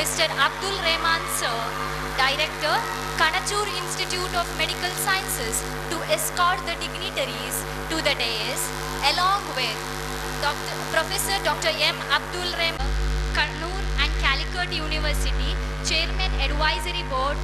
Mr. Abdul Rahman Sir, Director, Kanachur Institute of Medical Sciences, to escort the dignitaries to the dais, along with Professor Dr. M. Abdul Rahman, Kannur and Calicut University, Chairman Advisory Board,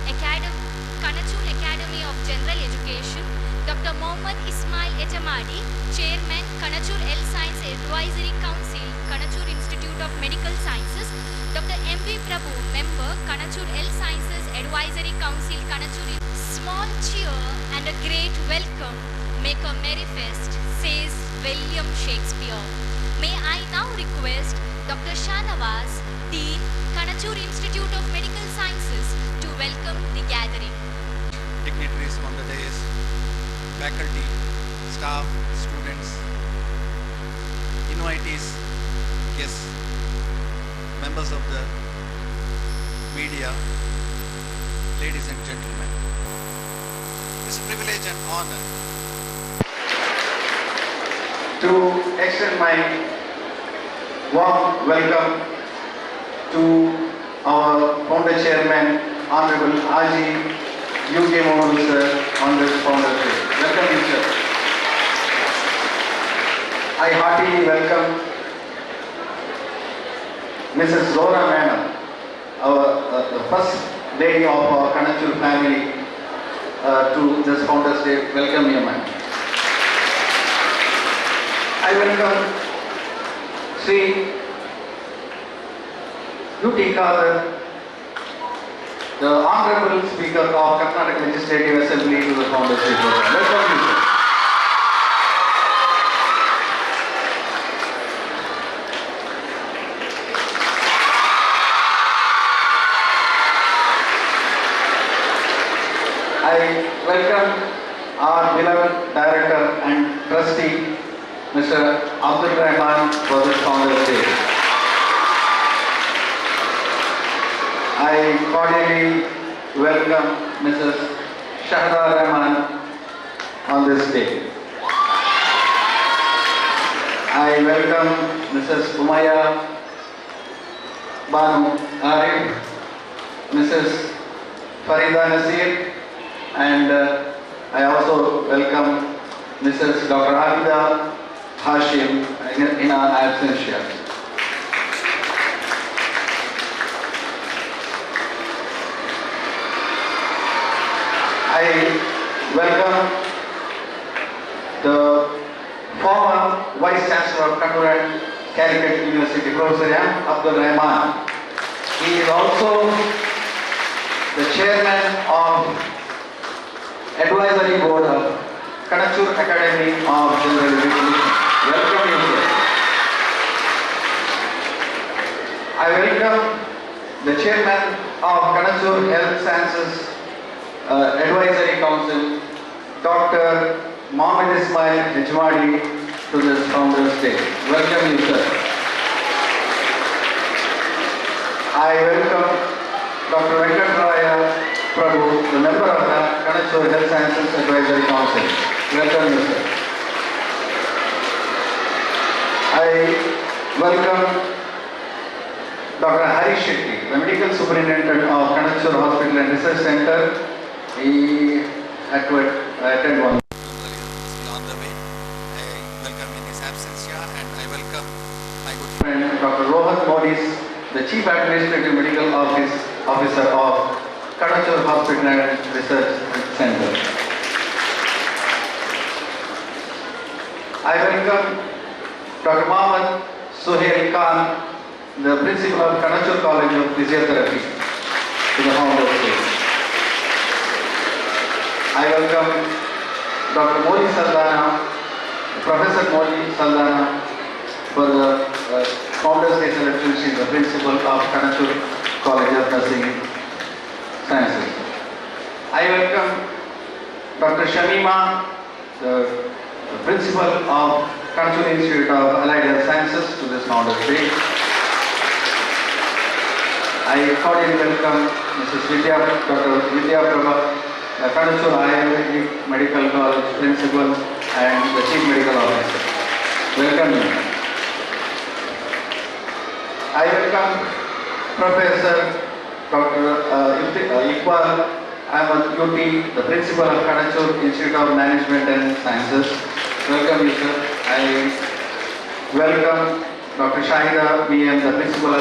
Kanachur Academy of General Education, Dr. Mohammad Ismail Etamadi, Chairman, Kanachur Health Science Advisory Council, Kanachur Institute of Medical Sciences, Dr. M.V. Prabhu, Member, Kanachur Health Sciences Advisory Council, Kanachur. Small cheer and a great welcome make a merry fest, says William Shakespeare. May I now request Dr. Shanawaz, Dean, Kanachur Institute of Medical Sciences, to welcome the gathering. Dignitaries on the dais, faculty, staff, students, invitees, guests, members of the media, ladies and gentlemen. It's a privilege and honor to extend my warm welcome to our founder chairman, Honorable Haji U.K. Mohan sir, on this founder day. Welcome you, sir. I heartily welcome Mrs. Zora Madam, the first lady of our Kanachur family, to this Founders Day. Welcome you, ma'am. I welcome Sri U.T. Khadar, the Honorable Speaker of Karnataka Legislative Assembly, to the Founders Day program. Welcome you, sir. I welcome our beloved Director and Trustee, Mr. Abdul Rahman, for this Founders Day. I cordially welcome Mrs. Shahda Rahman on this day. I welcome Mrs. Umaya Banu Arif, Mrs. Farida Nasir, and I also welcome Mrs. Dr. Abida Hashim in our absentia. I welcome the former Vice Chancellor of Kannur and Calicut University, Professor M. Abdul Rahman. He is also the Chairman of Advisory Board of Kanachur Academy of General Education. Welcome you, sir. I welcome the Chairman of Kanachur Health Sciences Advisory Council, Dr. Mohammad Ismail Etamadi, to this Founders Day. Welcome you, sir. I welcome Dr. Venkatraya Prabhu, the member of the Kanachur Health Sciences Advisory Council. Welcome you, sir. I welcome Dr. Hari Shetty, the Medical Superintendent of Kanachur Hospital and Research Center. He had to attend one. On the way. I welcome in his absence here, and I welcome my good friend Dr. Rohan Modis, the Chief Administrative Medical Officer of Kanachur Hospital and Research Center. I welcome Dr. Mohammad Suhail Khan, the Principal of Kanachur College of Physiotherapy, to the Founders Day. I welcome Dr. Moli Saldana, Professor Moli Saldana, for the Founders Day celebration. She is the Principal of Kanachur College of Nursing Sciences. I welcome Dr. Shamima, the Principal of Kanachur Institute of Allied Health Sciences, to this Founders Day. I cordially welcome Dr. Vidya Prabha, Kanachur Ayurvedic Medical College Principal and the Chief Medical Officer. Welcome you. I welcome Professor Iqbal Ahmed UT, the principal of Kanachur Institute of Management and Sciences. Welcome you, sir. I welcome Dr. Shahida BM, the principal of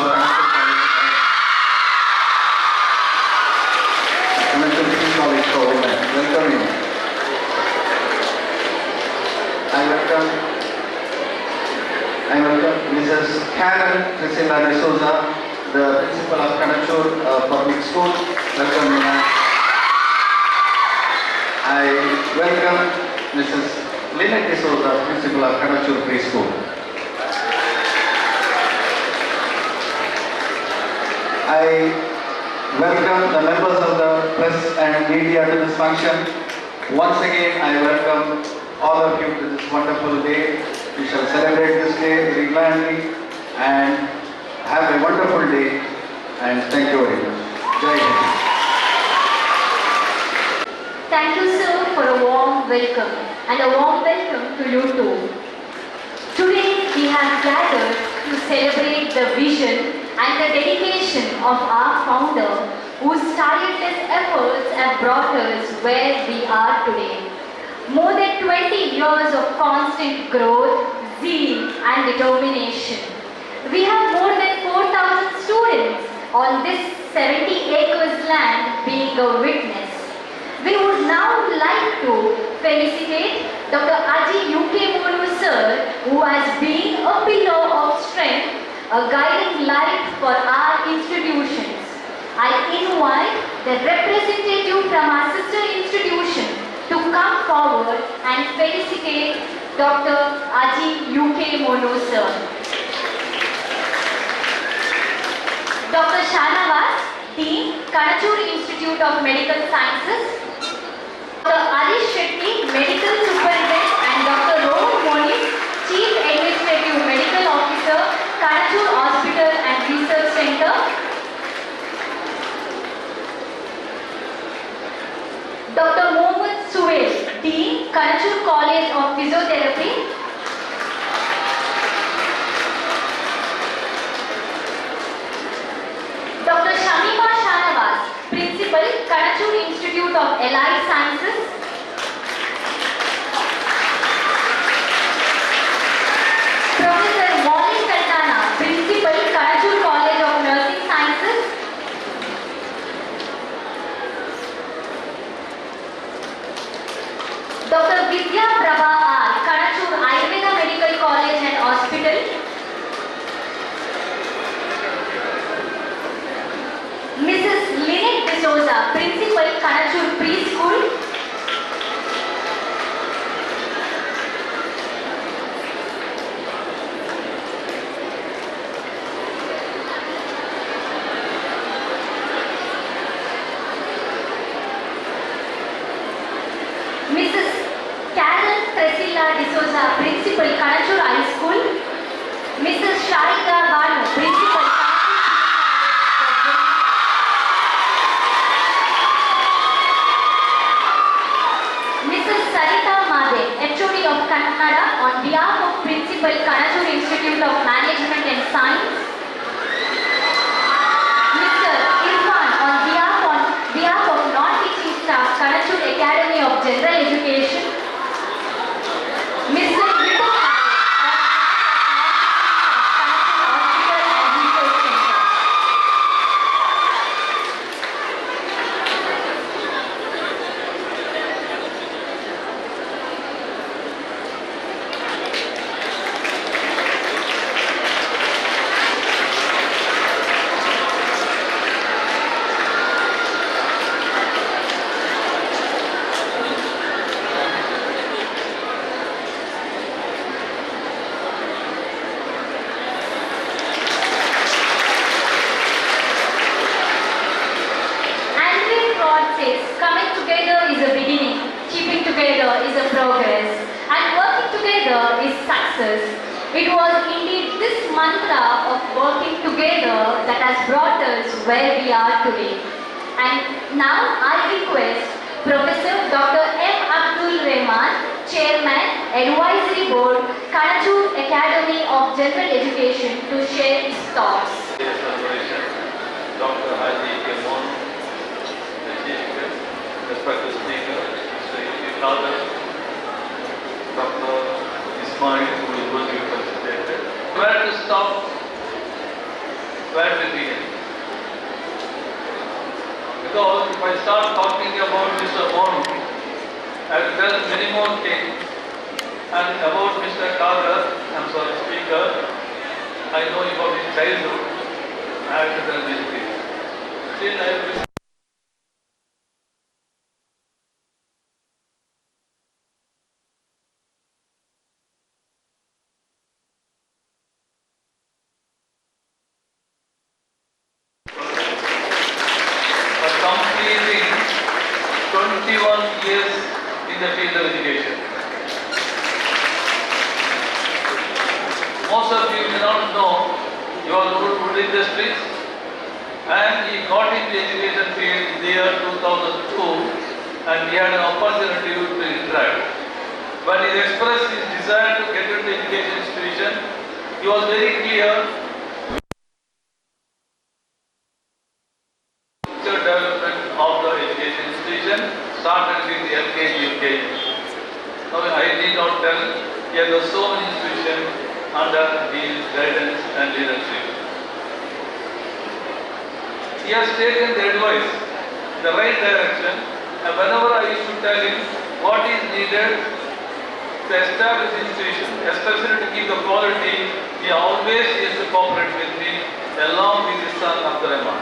Kanachur College for Women. Welcome you. I welcome Mrs. Karen Priscilla D'Souza, the principal of Kanachur Public School. Welcome, ma'am. I welcome Mrs. Lynette D'Souza, principal of Kanachur Preschool. I welcome the members of the press and media to this function. Once again, I welcome all of you to this wonderful day. We shall celebrate this day very gladly and have a wonderful day, and thank you very much. Jai Hind. Thank you, sir, for a warm welcome, and a warm welcome to you too. Today we have gathered to celebrate the vision and the dedication of our founder, whose tireless efforts have brought us where we are today. More than 20 years of constant growth, zeal and determination. We have more than 4,000 students on this 70 acres land being a witness. We would now like to felicitate Dr. Aji UK Monu sir, who has been a pillar of strength, a guiding light for our institutions. I invite the representative from our sister institution to come forward and felicitate Dr. Aji UK Monu sir. Dr. Shanawaz, Dean, Kanachur Institute of Medical Sciences. Dr. Arish Shetty, Medical Superintendent, and Dr. Rohan Moni, Chief Administrative Medical Officer, Kanachur Hospital and Research Center. Dr. Mohammad Suhail, Dean, Kanachur College of Physiotherapy. Dr. Shamima Shanawaz, Principal, Kanachur Institute of Allied Sciences. Professor Molly Saldana, Principal, Kanachur College of Nursing Sciences. Dr. Vidya Prabha R, Kanachur Ayurveda Medical College and Hospital. Mrs. Lynette D'Souza, Principal, Kanachur Preschool. Mrs. Karen Priscilla D'Souza, Principal, Kanachur High School. Mrs. Sharika Banu, Principal, Mrs. Sarita Made, HOD of Kannada, on behalf of Principal, Kanachur Institute of Management and Science. Mr. Irfan, on behalf of non-teaching staff, Kanachur Academy of General Education. Mr. Vipul Nair, on behalf of Kanachur Hospital and Research Center. Coming together is a beginning, keeping together is a progress, and working together is success. It was indeed this mantra of working together that has brought us where we are today. And now I request Professor Dr. M. Abdul Rahman, Chairman, Advisory Board, Kanachur Academy of General Education, to share his thoughts. Dr. Haji K. Monu, the Kader, Dr. Ismail, who is going to be felicitated. Where to stop? Where to begin? Because if I start talking about Mr. Monu, I will tell many more things. And about Mr. Kader, I'm sorry, speaker, I know about his childhood. I have to tell many things. Still, I will. For completing 21 years in the field of education. Most of you may not know your wood industries, and he got into education field in the year 2002, and we had an opportunity to interact. When he expressed his desire to get into education institution, he was very clear. Future development of the education institution started with the LKG, UKG. Now I need not tell, here there are so many institutions under his guidance and leadership. He has taken the advice in the right direction, and whenever I used to tell him what is needed to establish institution, especially to keep the quality, he always used to cooperate with me along with his son Abdurrahman.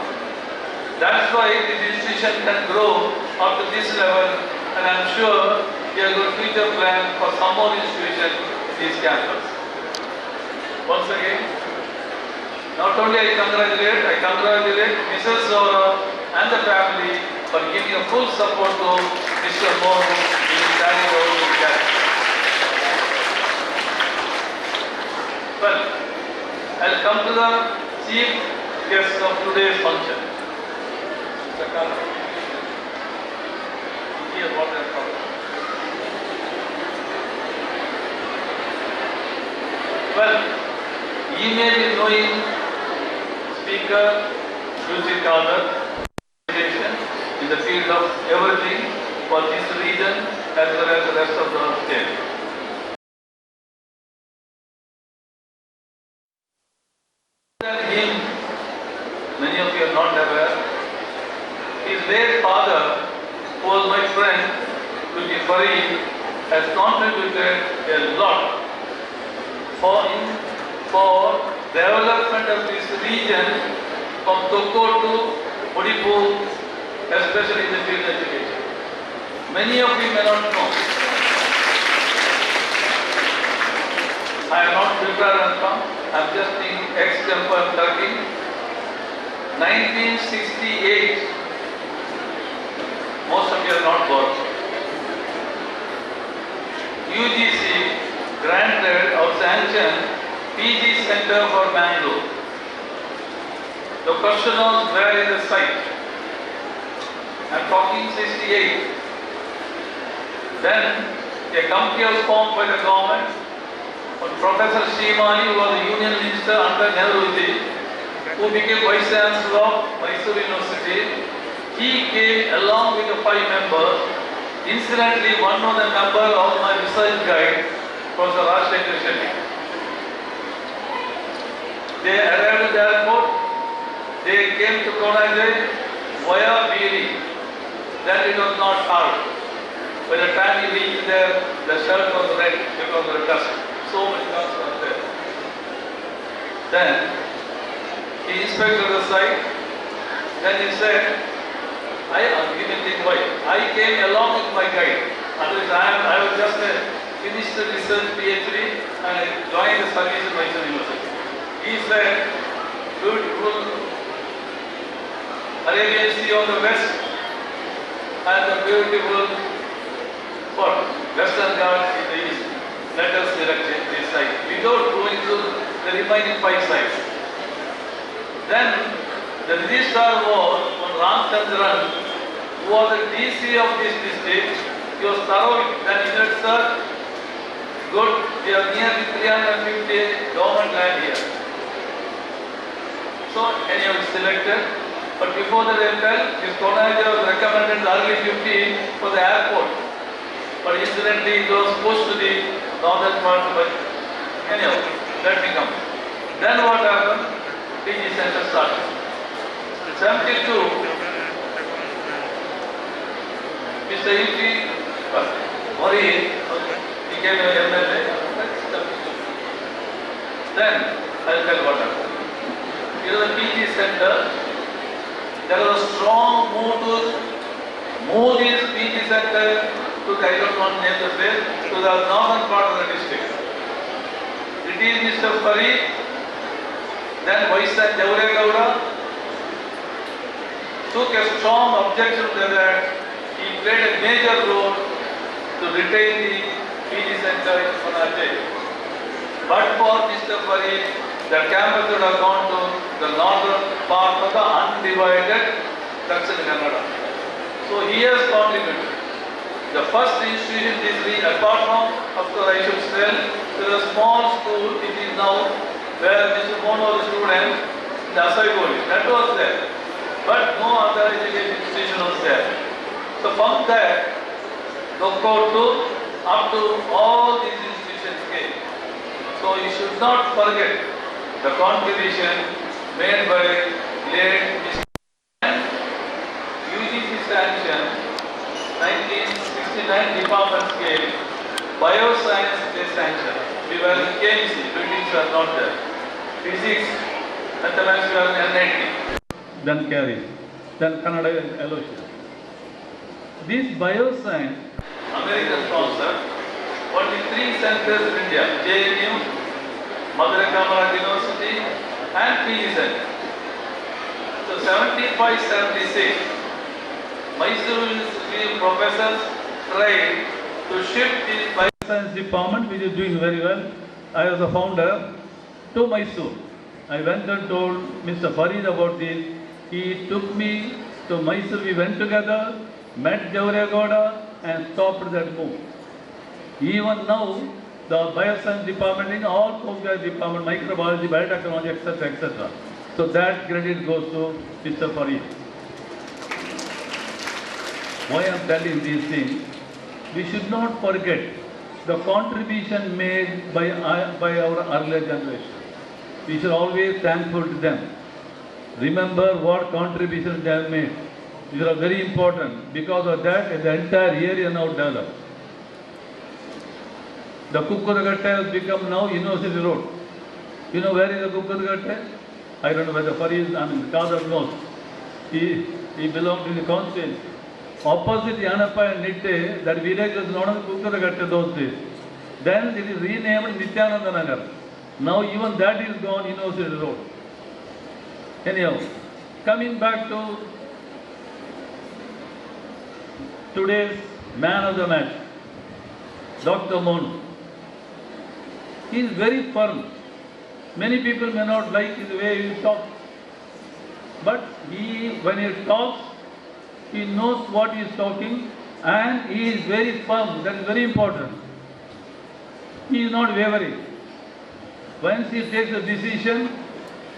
That's why this institution can grow up to this level, and I'm sure he has got future plans for some more institutions in this campus. Once again, not only I congratulate Mrs. Zora and the family for giving a full support to Mr. Monu in his carrying out his career. Well, I'll come to the chief guest of today's function. Mr. Kala. Here, what I covered. Well, you may be knowing Speaker Yusuf Kader in the field of everything for this region as well as the rest of the state. Than him, many of you are not aware, his late father, who was my friend, Tuji Farid, has contributed a lot for development of this region from Toko to Mudipur, especially in the field of education. Many of you may not know. I am not prepared and come. I am just thinking extemporary talking. 1968. Most of you are not born. UGC granted or sanctioned PG Center for Bangalore. The question was, where is the site? I am talking 68. Then a committee was formed by the government. Professor Shimali, who was the union minister under Nehruji, who became vice chancellor of Mysore University, he came along with the 5 members. Incidentally, one of the members of my research guide, Professor Rajshekhar Shetty. They arrived at the airport. They came to Konajay via Beeri. Then it was not hard. By the time he reached there, the shirt was red because of the dust. So many cars were there. Then he inspected the site. Then he said, I didn't think why. I came along with my guide. Otherwise, I was just a finished research PhD and I joined the service in Mysore University. He said, beautiful Arabian Sea on the west and the beautiful Western Ghats in the east. Let us select this site without going to the remaining 5 sites. Then the registrar was Ramchandran, who was the DC of this district. He was thorough. Then he said, sir, good, we have nearly 350 government land here. So anyhow he selected. But before that I felt, his Konajay was recommended early 50 for the airport. but incidentally it was pushed to the northern part, but anyhow, let me come. Then what happened? PG center started. In 72, Mr. E.P. Mori became an MLA. Then I'll tell what happened. Here is the PG center. There was a strong move to move this PG center to the, I don't want to name the place, to the northern part of the district. It is Mr. Farid, then Vaisya Jauregowda took a strong objection to that. He played a major role to retain the PG center in Pune. But for Mr. Farid, the campus would have gone to the northern part of the undivided Dakshin Kannada. So he has contributed. The first institution is apart from, of course I should say, there is a small school, it is now where Mr. Mohan was a student, the Asai-Goli, that was there. But no other education institution was there. So from that, Dokkotu up to all these institutions came. So you should not forget the contribution made by late Mr. UGC sanction 1969 department scale, bioscience they sanction. We were in KMC, buildings were not there. Physics, mathematics were in NIT. Then carry, then Kannada LOC. This bioscience, American sponsor, only 3 centers in India, JNU, Madurai Kamaraj University and PG Center. So 75-76, Mysore University professors tried to shift this bioscience department, which is doing very well. I was the founder, to Mysore. I went and told Mr. Farid about this. He took me to Mysore. We went together, met Jauregowda and stopped that move. Even now, the bioscience department in all postgraduate department, microbiology, biotechnology, etc., etc. So that credit goes to Mr. Farid. Why I am telling these things? We should not forget the contribution made by our earlier generation. We should always thankful to them. Remember what contributions they have made. These are very important. Because of that, the entire area now developed. The Kukkuragatte has become now University Road. You know where is the Kukkuragatte? I don't know whether Farid, Kadar knows. He belonged to the constituency. Opposite Yanappa and Nitte, that village was known as Kukkuragatte those days. Then it is renamed Nityananda Nagar. Now even that is gone, University Road. Anyhow, coming back to today's man of the match, Dr. Mohan. He is very firm. Many people may not like the way he talks. But when he talks, he knows what he is talking and he is very firm. That is very important. He is not wavering. Once he takes a decision,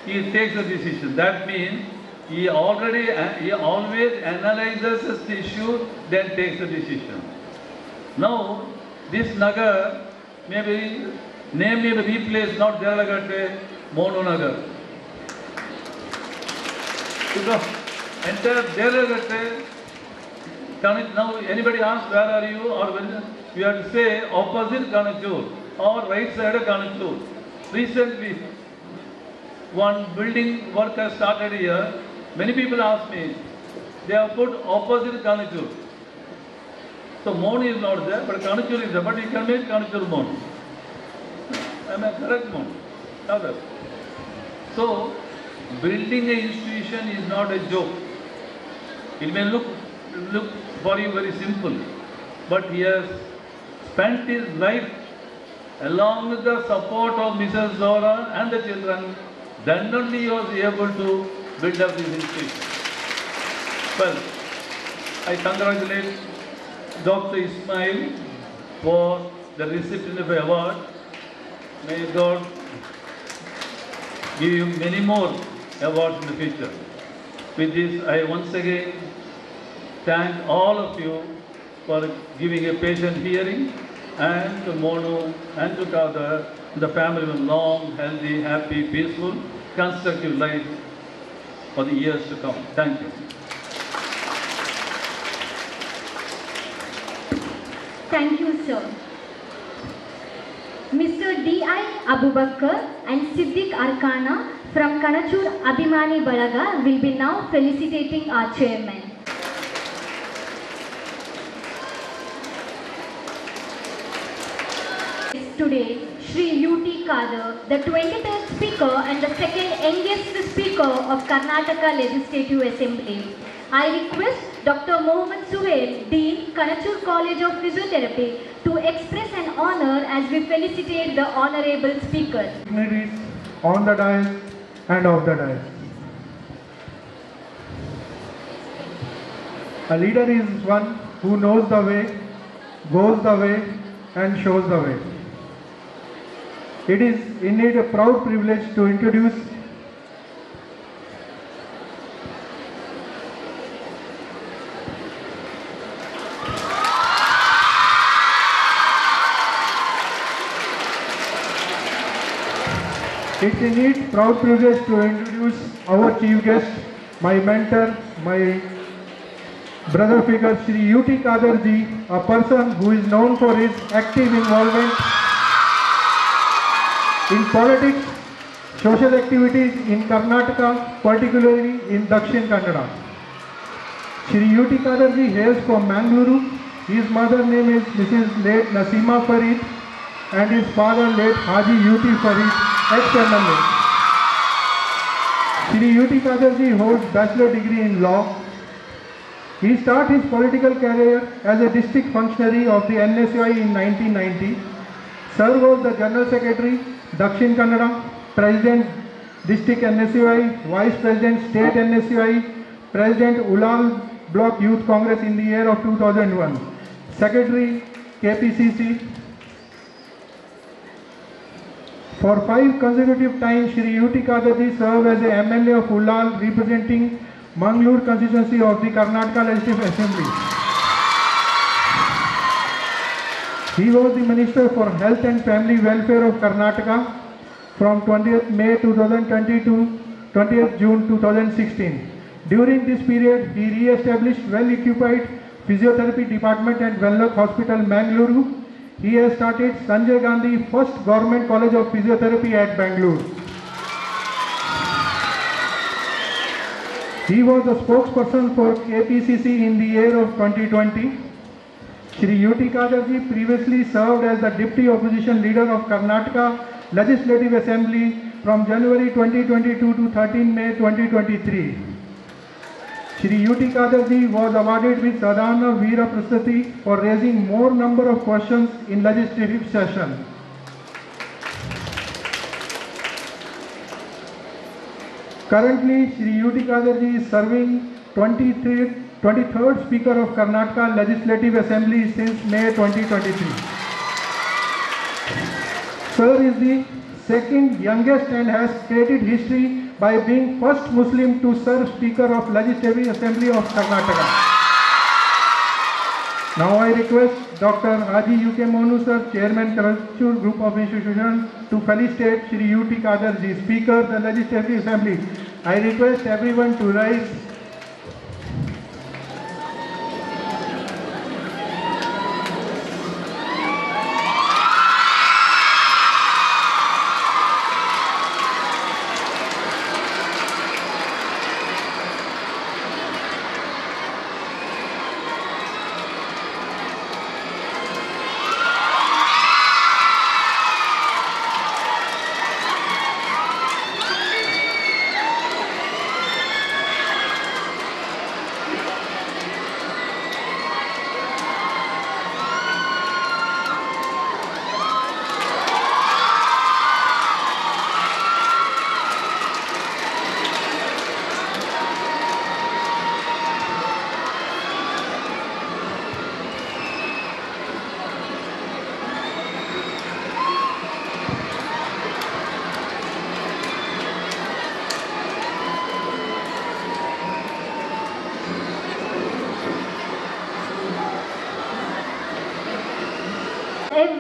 he takes a decision. That means he always analyzes the issue, then takes a decision. Now, this Nagar name may be replaced, not Jauregowda, Monu Nagar. Entire Jauregowda, now anybody asks where are you, or when you have to say opposite Kanachur or right side of Kanachur. Recently, one building work has started here. Many people ask me, they have put opposite Kanachur. So Mon is not there, but Kanachur is there. But you can make Kanachur Mon. Am I correct, Mon? Other. So building an institution is not a joke. It may look for you very simple, but he has spent his life along with the support of Mrs. Zora and the children. Then only he was able to build up this institution. Well, I congratulate Dr. Ismail for the recipient of the award. May God give you many more awards in the future. With this, I once again thank all of you for giving a patient hearing, and to Monu and to Kader, the family will long, healthy, happy, peaceful, constructive life for the years to come. Thank you. Thank you, sir. Mr. D.I. Abubakar and Siddiq Arkana from Kanachur Abhimani Balaga will be now felicitating our chairman. Today, Shri U.T. Kader, the 23rd Speaker and the second youngest Speaker of Karnataka Legislative Assembly. I request Dr. Mohammad Suhail, Dean, Kanachur College of Physiotherapy, to express an honor as we felicitate the Honorable Speaker. Dignitaries on the dais and off the dais. A leader is one who knows the way, goes the way, and shows the way. It is indeed a proud privilege to introduce our chief guest, my mentor, my brother figure, Shri U.T. Kader ji, a person who is known for his active involvement in politics, social activities in Karnataka, particularly in Dakshin Kannada. Shri U.T. Kader ji hails from Mangaluru. His mother name is Mrs. late Nasima Farid and his father late Haji U.T. Farid, ex-MLA. Shri U.T. Kader ji holds bachelor degree in law. He started his political career as a district functionary of the NSUI in 1990, served as the General Secretary, Dakshin Kannada, President, District NSUI, Vice President, State NSUI, President, Ulal Block Youth Congress in the year of 2001, Secretary, KPCC. For 5 consecutive times, Shri U.T. Kader ji served as the MLA of Ulal, representing Mangalore constituency of the Karnataka Legislative Assembly. He was the Minister for Health and Family Welfare of Karnataka from 20th May 2020 to 20th June 2016. During this period, he re-established well-equipped physiotherapy department at Venlock Hospital, Mangaluru. He has started Sanjay Gandhi First Government College of Physiotherapy at Bangalore. He was the spokesperson for KPCC in the year of 2020. Shri U.T. Kader ji previously served as the Deputy Opposition Leader of Karnataka Legislative Assembly from January 2022 to 13 May 2023. Shri U.T. Kader ji was awarded with Sadhana Veera Prasthati for raising more number of questions in legislative session. Currently, Shri U.T. Kader ji is serving 23rd Speaker of Karnataka Legislative Assembly since May 2023. Sir is the second youngest and has created history by being first Muslim to serve Speaker of Legislative Assembly of Karnataka. Now I request Dr. Haji U.K. Monu sir, Chairman Kanachur Group of Institutions, to felicitate Shri U.T. Kader ji, Speaker of the Legislative Assembly. I request everyone to rise.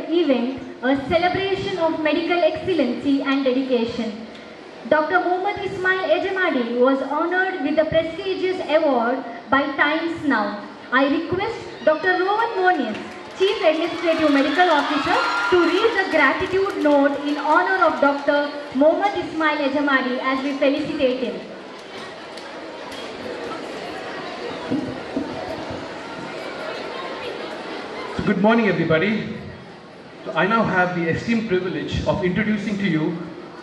event, a celebration of medical excellency and dedication. Dr. Mohammad Ismail Ejemadi was honored with the prestigious award by Times Now. I request Dr. Rowan Moniz, Chief Administrative Medical Officer, to read the gratitude note in honor of Dr. Mohammad Ismail Ejemadi as we felicitate him. Good morning, everybody. So I now have the esteemed privilege of introducing to you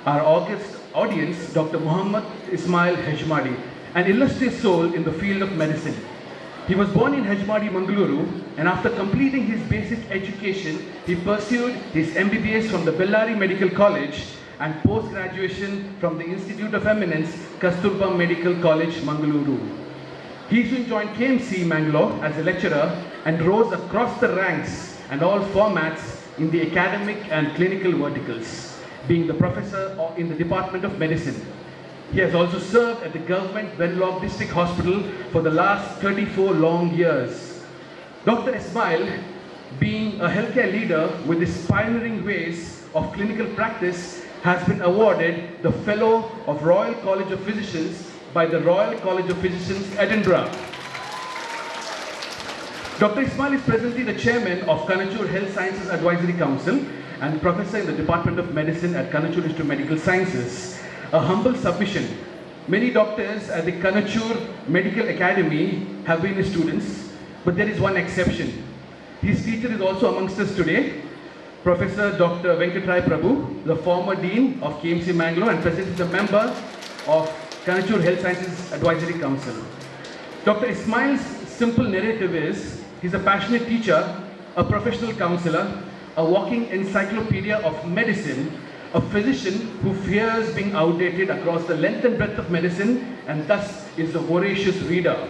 our august audience, Dr. Mohammad Ismail Hejmadi, an illustrious soul in the field of medicine. He was born in Hejmadi, Mangaluru, and after completing his basic education, he pursued his MBBS from the Bellary Medical College and post-graduation from the Institute of Eminence, Kasturba Medical College, Mangaluru. He soon joined KMC Mangalore as a lecturer and rose across the ranks and all formats in the academic and clinical verticals, being the professor in the Department of Medicine. He has also served at the Government Venlog District Hospital for the last 34 long years. Dr. Ismail, being a healthcare leader with his pioneering ways of clinical practice, has been awarded the Fellow of Royal College of Physicians by the Royal College of Physicians, Edinburgh. Dr. Ismail is presently the chairman of Kanachur Health Sciences Advisory Council and professor in the Department of Medicine at Kanachur Institute of Medical Sciences. A humble submission. Many doctors at the Kanachur Medical Academy have been his students, but there is one exception. His teacher is also amongst us today, Professor Dr. Venkatrai Prabhu, the former Dean of KMC Mangalore and present is a member of Kanachur Health Sciences Advisory Council. Dr. Ismail's simple narrative is, he's a passionate teacher, a professional counselor, a walking encyclopedia of medicine, a physician who fears being outdated across the length and breadth of medicine and thus is a voracious reader.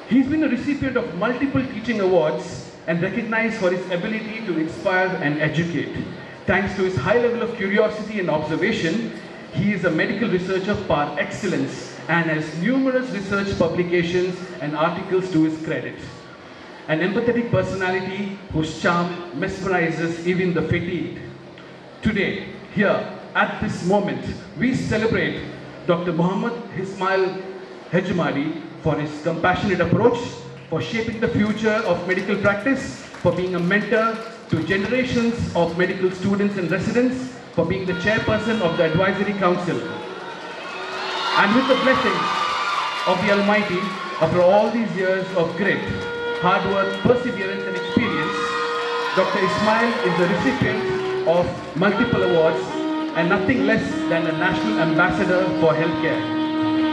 He's been a recipient of multiple teaching awards and recognized for his ability to inspire and educate. Thanks to his high level of curiosity and observation, he is a medical researcher par excellence and has numerous research publications and articles to his credit. An empathetic personality whose charm mesmerizes even the fatigued. Today, here, at this moment, we celebrate Dr. Mohammad Ismail Hejmadi for his compassionate approach, for shaping the future of medical practice, for being a mentor to generations of medical students and residents, for being the chairperson of the Advisory Council. And with the blessings of the Almighty, after all these years of grit, hard work, perseverance and experience, Dr. Ismail is the recipient of multiple awards and nothing less than a National Ambassador for Healthcare.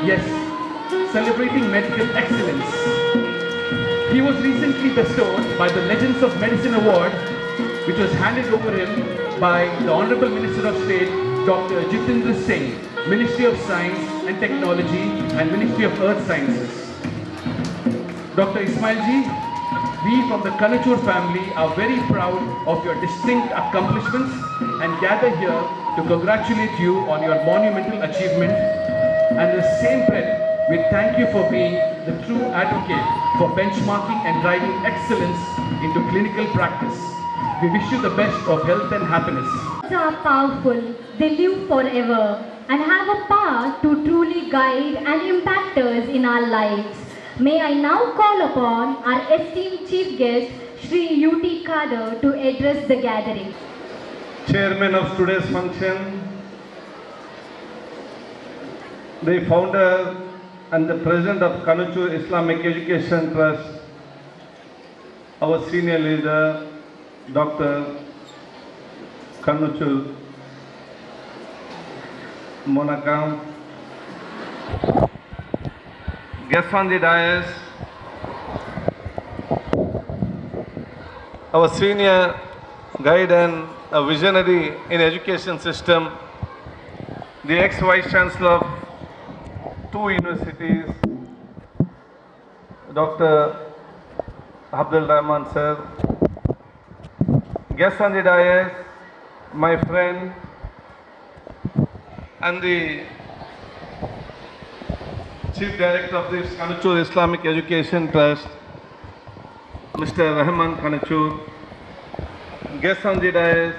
Yes, celebrating medical excellence. He was recently bestowed by the Legends of Medicine Award, which was handed over him by the Honorable Minister of State, Dr. Jitendra Singh, Ministry of Science and Technology and Ministry of Earth Sciences. Dr. Ismailji, we from the Kanachur family are very proud of your distinct accomplishments and gather here to congratulate you on your monumental achievement. And in the same breath, we thank you for being the true advocate for benchmarking and driving excellence into clinical practice. We wish you the best of health and happiness. Words are powerful, they live forever and have a power to truly guide and impact us in our lives. May I now call upon our esteemed chief guest, Shri U.T. Kader, to address the gathering. Chairman of today's function, the founder and the president of Kanachur Islamic Education Trust, our senior leader, Dr. Kanachur Monakam, guests on the dais, our senior guide and a visionary in education system, the ex-vice chancellor of 2 universities, Dr. Abdul Rahman sir, guests on the dais, my friend and the Chief Director of the Kanachur Islamic Education Trust, Mr. Rahman Kanachur, guests on the dais,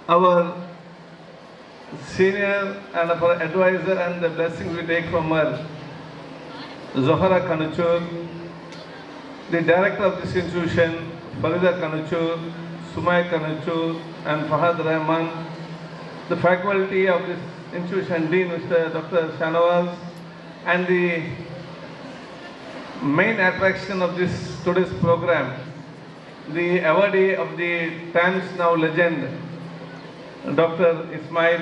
our senior and our advisor, and the blessings we take from her, Zohara Kanachur, the director of this institution, Farida Kanachur, Sumay Kanachur, and Fahad Rahman, the faculty of this institution, Dean Mr. Dr. Shanawaz, and the main attraction of this today's program, the awardee of the Times Now legend, Dr. Ismail,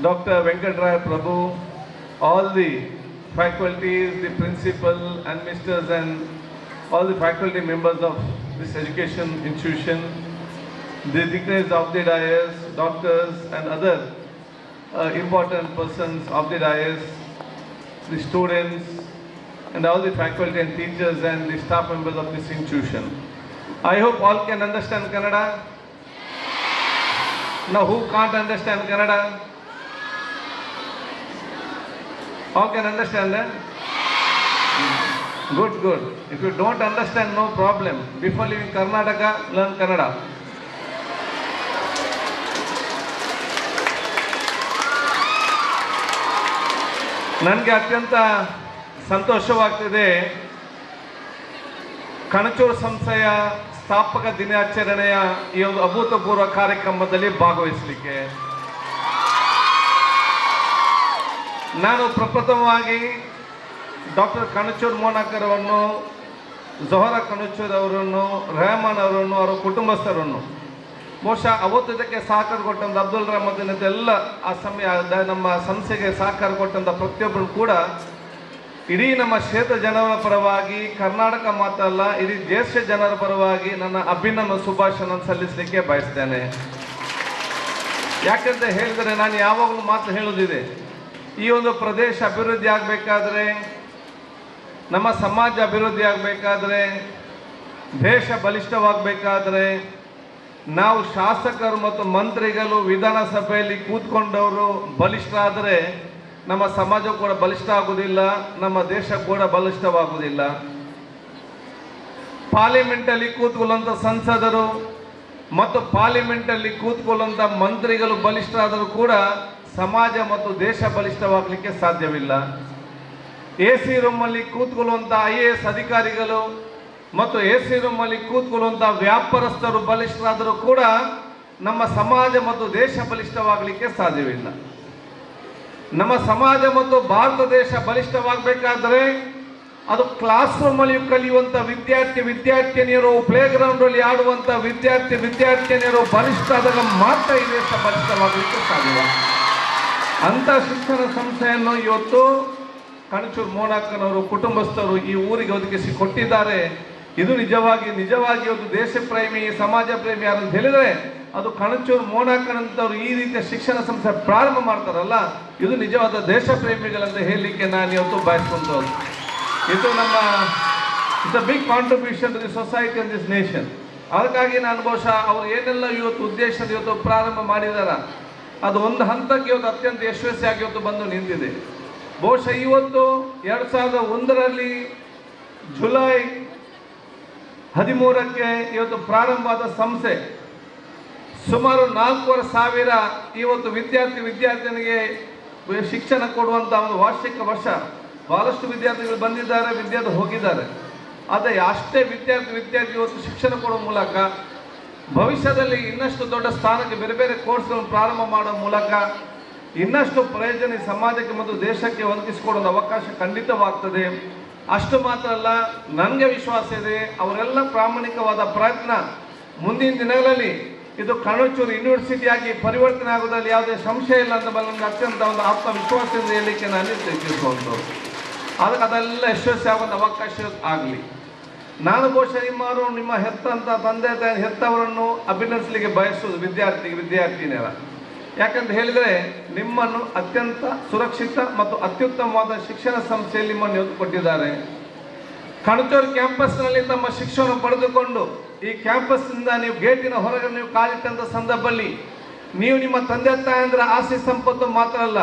Dr. Venkatraya Prabhu, all the faculties, the principal and misters, and all the faculty members of this education institution, the dignitaries of the dais, doctors and other important persons of the dais, the students and all the faculty and teachers and the staff members of this institution. I hope all can understand Kannada. Now who can't understand Kannada? All can understand that? Good, good. If you don't understand, no problem. Before leaving Karnataka, learn Kannada. ನನಗೆ ಅತ್ಯಂತ ಸಂತೋಷವಾಗ್ತಿದೆ ಕಣಚೂರು ಸಂಸ್ಥೆಯ ಸ್ಥಾಪಕ ದಿನಾಚರಣೆಯ ಈ ಒಂದು ಅಭೂತಪೂರ್ವ ಕಾರ್ಯಕ್ರಮದಲ್ಲಿ ಭಾಗವಹಿಸಲಿಕ್ಕೆ. ನಾನು ಪ್ರಪ್ರಥಮವಾಗಿ ಡಾಕ್ಟರ್ ಕಣಚೂರ್ ಮೋನಾಕರ್ ಅವರನ್ನು, ಜೊಹರಾ ಕಣಚೂರ್ ಅವರನ್ನು, ರೆಹಮಾನ್ ಅವರನ್ನು, ಅವರ ಕುಟುಂಬಸ್ಥರನ್ನು, ಬಹುಶಃ ಅವತ್ತು ಇದಕ್ಕೆ ಸಹಕಾರ ಕೊಟ್ಟಂಥ ಅಬ್ದುಲ್ ರಹಮದ್ ಎಲ್ಲ ಆ ಸಮಯ ನಮ್ಮ ಸಂಸ್ಥೆಗೆ ಸಹಕಾರ ಕೊಟ್ಟಂಥ ಪ್ರತಿಯೊಬ್ಬರು ಕೂಡ ಇಡೀ ನಮ್ಮ ಕ್ಷೇತ್ರ ಜನರ ಪರವಾಗಿ, ಕರ್ನಾಟಕ ಮಾತ್ರ ಅಲ್ಲ ಇಡೀ ದೇಶ ಜನರ ಪರವಾಗಿ ನನ್ನ ಅಭಿನಂದನೆ ಶುಭಾಶಯ ಸಲ್ಲಿಸಲಿಕ್ಕೆ ಬಯಸ್ತೇನೆ. ಯಾಕಂತ ಹೇಳಿದರೆ ನಾನು ಯಾವಾಗಲೂ ಮಾತು ಹೇಳೋದಿದೆ, ಈ ಒಂದು ಪ್ರದೇಶ ಅಭಿವೃದ್ಧಿ ಆಗಬೇಕಾದ್ರೆ, ನಮ್ಮ ಸಮಾಜ ಅಭಿವೃದ್ಧಿ ಆಗಬೇಕಾದ್ರೆ, ದೇಶ ಬಲಿಷ್ಠವಾಗಬೇಕಾದ್ರೆ ನಾವು ಶಾಸಕರು ಮತ್ತು ಮಂತ್ರಿಗಳು ವಿಧಾನಸಭೆಯಲ್ಲಿ ಕೂತ್ಕೊಂಡವರು ಬಲಿಷ್ಠರಾದರೆ ನಮ್ಮ ಸಮಾಜ ಕೂಡ ಬಲಿಷ್ಠ ಆಗುವುದಿಲ್ಲ, ನಮ್ಮ ದೇಶ ಕೂಡ ಬಲಿಷ್ಠವಾಗುವುದಿಲ್ಲ. ಪಾರ್ಲಿಮೆಂಟಲ್ಲಿ ಕೂತ್ಕೊಳ್ಳುವಂಥ ಸಂಸದರು ಮತ್ತು ಪಾರ್ಲಿಮೆಂಟಲ್ಲಿ ಕೂತ್ಕೊಳ್ಳುವಂಥ ಮಂತ್ರಿಗಳು ಬಲಿಷ್ಠರಾದರೂ ಕೂಡ ಸಮಾಜ ಮತ್ತು ದೇಶ ಬಲಿಷ್ಠವಾಗಲಿಕ್ಕೆ ಸಾಧ್ಯವಿಲ್ಲ. AC ರೂಮಲ್ಲಿ ಕೂತ್ಕೊಳ್ಳುವಂಥ IAS ಅಧಿಕಾರಿಗಳು ಮತ್ತು AC ರೂಮಲ್ಲಿ ಕೂತ್ಕೊಳ್ಳುವಂಥ ವ್ಯಾಪಾರಸ್ಥರು ಬಲಿಷ್ಠರಾದರೂ ಕೂಡ ನಮ್ಮ ಸಮಾಜ ಮತ್ತು ದೇಶ ಬಲಿಷ್ಠವಾಗಲಿಕ್ಕೆ ಸಾಧ್ಯವಿಲ್ಲ. ನಮ್ಮ ಸಮಾಜ ಮತ್ತು ಭಾರತ ದೇಶ ಬಲಿಷ್ಠವಾಗಬೇಕಾದ್ರೆ ಅದು ಕ್ಲಾಸ್ ರೂಮಲ್ಲಿ ಕಲಿಯುವಂಥ ವಿದ್ಯಾರ್ಥಿನಿಯರು, ಪ್ಲೇ ಗ್ರೌಂಡಲ್ಲಿ ಆಡುವಂಥ ವಿದ್ಯಾರ್ಥಿನಿಯರು ಬಲಿಷ್ಠ ಆದಾಗ ಮಾತ್ರ ಈ ದೇಶ ಬಲಿಷ್ಠವಾಗಲಿಕ್ಕೆ ಸಾಧ್ಯ. ಅಂಥ ಶಿಕ್ಷಣ ಸಂಸ್ಥೆಯನ್ನು ಇವತ್ತು ಕಣಚೂರ್ ಮೋನಾಕನವರು ಕುಟುಂಬಸ್ಥರು ಈ ಊರಿಗೆ ಒದಗಿಸಿ ಕೊಟ್ಟಿದ್ದಾರೆ. ಇದು ನಿಜವಾಗಿ ಇವತ್ತು ದೇಶ ಪ್ರೇಮಿ, ಸಮಾಜ ಪ್ರೇಮಿ ಯಾರಂತ ಹೇಳಿದರೆ ಅದು ಕಣಚೂರ್ ಮೋನಾಕನಂತವ್ರು ಈ ರೀತಿಯ ಶಿಕ್ಷಣ ಸಂಸ್ಥೆ ಪ್ರಾರಂಭ ಮಾಡ್ತಾರಲ್ಲ, ಇದು ನಿಜವಾದ ದೇಶ ಪ್ರೇಮಿಗಳಂತ ಹೇಳಲಿಕ್ಕೆ ನಾನು ಇವತ್ತು ಬಯಸ್ಕೊಂತವ್ರು. ಇದು ನಮ್ಮ it's a big contribution to the society and this nation. ಅದಕ್ಕಾಗಿ ನಾನು ಬಹುಶಃ ಅವರು ಏನೆಲ್ಲ ಇವತ್ತು ಉದ್ದೇಶದ ಇವತ್ತು ಪ್ರಾರಂಭ ಮಾಡಿದಾರ ಅದು ಒಂದು ಹಂತಕ್ಕೆ ಇವತ್ತು ಅತ್ಯಂತ ಯಶಸ್ವಿಯಾಗಿ ಇವತ್ತು ಬಂದು ನಿಂತಿದೆ. ಬಹುಶಃ ಇವತ್ತು 2001ರಲ್ಲಿ ಜುಲೈ 13ಕ್ಕೆ ಇವತ್ತು ಪ್ರಾರಂಭವಾದ ಸಂಸ್ಥೆ ಸುಮಾರು 4,500 ಇವತ್ತು ವಿದ್ಯಾರ್ಥಿನಿಗೆ ಶಿಕ್ಷಣ ಕೊಡುವಂಥ ಒಂದು ವಾರ್ಷಿಕ ವರ್ಷ. ಬಹಳಷ್ಟು ವಿದ್ಯಾರ್ಥಿಗಳು ಬಂದಿದ್ದಾರೆ, ವಿದ್ಯಾರ್ಥಿ ಹೋಗಿದ್ದಾರೆ. ಆದರೆ ಅಷ್ಟೇ ವಿದ್ಯಾರ್ಥಿ ಇವತ್ತು ಶಿಕ್ಷಣ ಕೊಡುವ ಮೂಲಕ ಭವಿಷ್ಯದಲ್ಲಿ ಇನ್ನಷ್ಟು ದೊಡ್ಡ ಸ್ಥಾನಕ್ಕೆ ಬೇರೆ ಬೇರೆ ಕೋರ್ಸ್ಗಳನ್ನು ಪ್ರಾರಂಭ ಮಾಡುವ ಮೂಲಕ ಇನ್ನಷ್ಟು ಪ್ರಯೋಜನ ಸಮಾಜಕ್ಕೆ ಮತ್ತು ದೇಶಕ್ಕೆ ಒದಗಿಸಿಕೊಡುವ ಅವಕಾಶ ಖಂಡಿತವಾಗ್ತದೆ. ಅಷ್ಟು ಮಾತ್ರ ಅಲ್ಲ, ನನಗೆ ವಿಶ್ವಾಸ ಇದೆ ಅವರೆಲ್ಲ ಪ್ರಾಮಾಣಿಕವಾದ ಪ್ರಯತ್ನ ಮುಂದಿನ ದಿನಗಳಲ್ಲಿ ಇದು ಕಣಚೂರು ಯೂನಿವರ್ಸಿಟಿಯಾಗಿ ಪರಿವರ್ತನೆ ಆಗೋದ್ರಲ್ಲಿ ಯಾವುದೇ ಸಂಶಯ ಇಲ್ಲ ಅಂತ ನನಗೆ ಅತ್ಯಂತ ಒಂದು ಆತ್ಮವಿಶ್ವಾಸದಿಂದ ಹೇಳಲಿಕ್ಕೆ ನಾನು ತಿಳಿಸುವಂಥದ್ದು. ಅದೆಲ್ಲ ಯಶಸ್ವಿ ಆಗುವಂಥ ಅವಕಾಶ ಆಗಲಿ. ನಾನು ಬಹುಶಃ ನಿಮ್ಮ ಹೆತ್ತಂತ ತಂದೆ ತಾಯಿ ಹೆತ್ತವರನ್ನು ಅಭಿನಂದಿಸಲಿಕ್ಕೆ ಬಯಸುವುದು ವಿದ್ಯಾರ್ಥಿನಿಯರ. ಯಾಕಂತ ಹೇಳಿದರೆ ನಿಮ್ಮನ್ನು ಅತ್ಯಂತ ಸುರಕ್ಷಿತ ಮತ್ತು ಅತ್ಯುತ್ತಮವಾದ ಶಿಕ್ಷಣ ಸಂಸ್ಥೆಯಲ್ಲಿ ನಿಮ್ಮನ್ನು ಇವತ್ತು ಕೊಟ್ಟಿದ್ದಾರೆ. ಕಣಚೂರು ಕ್ಯಾಂಪಸ್ನಲ್ಲಿ ತಮ್ಮ ಶಿಕ್ಷಣ ಪಡೆದುಕೊಂಡು ಈ ಕ್ಯಾಂಪಸ್ನಿಂದ ನೀವು ಗೇಟಿನ ಹೊರಗೆ ನೀವು ಕಾಲಿಟ್ಟಂಥ ಸಂದರ್ಭದಲ್ಲಿ ನೀವು ನಿಮ್ಮ ತಂದೆ ತಾಯಂದಿರ ಆಸ್ತಿ ಸಂಪತ್ತು ಮಾತ್ರ ಅಲ್ಲ,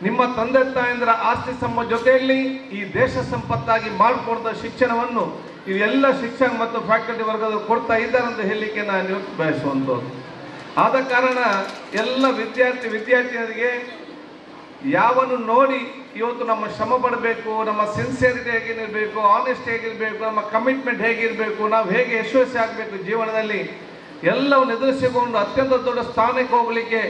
ನಿಮ್ಮ ತಂದೆ ತಾಯಂದಿರ ಆಸ್ತಿ ಜೊತೆಯಲ್ಲಿ ಈ ದೇಶ ಸಂಪತ್ತಾಗಿ ಮಾಡಿಕೊಂಡ ಶಿಕ್ಷಣವನ್ನು ಇವೆಲ್ಲ ಶಿಕ್ಷಣ ಮತ್ತು ಫ್ಯಾಕಲ್ಟಿ ವರ್ಗದವರು ಕೊಡ್ತಾ ಇದ್ದಾರೆ ಅಂತ ಹೇಳಲಿಕ್ಕೆ ನಾನು ಇವತ್ತು ಬಯಸುವಂಥದ್ದು. ಆದ ಕಾರಣ ಎಲ್ಲ ವಿದ್ಯಾರ್ಥಿನಿಯರಿಗೆ ಯಾವನ್ನು ನೋಡಿ ಇವತ್ತು ನಮ್ಮ ಶ್ರಮ ಪಡಬೇಕು, ನಮ್ಮ ಸಿನ್ಸಿಯರಿಟಿ ಹೇಗಿರಬೇಕು, ಆನೆಸ್ಟ್ ಹೇಗಿರಬೇಕು, ನಮ್ಮ ಕಮಿಟ್ಮೆಂಟ್ ಹೇಗಿರಬೇಕು, ನಾವು ಹೇಗೆ ಯಶಸ್ವಿ ಆಗಬೇಕು ಜೀವನದಲ್ಲಿ ಎಲ್ಲವನ್ನು ಎದುರಿಸಿಕೊಂಡು ಅತ್ಯಂತ ದೊಡ್ಡ ಸ್ಥಾನಕ್ಕೆ ಹೋಗಲಿಕ್ಕೆ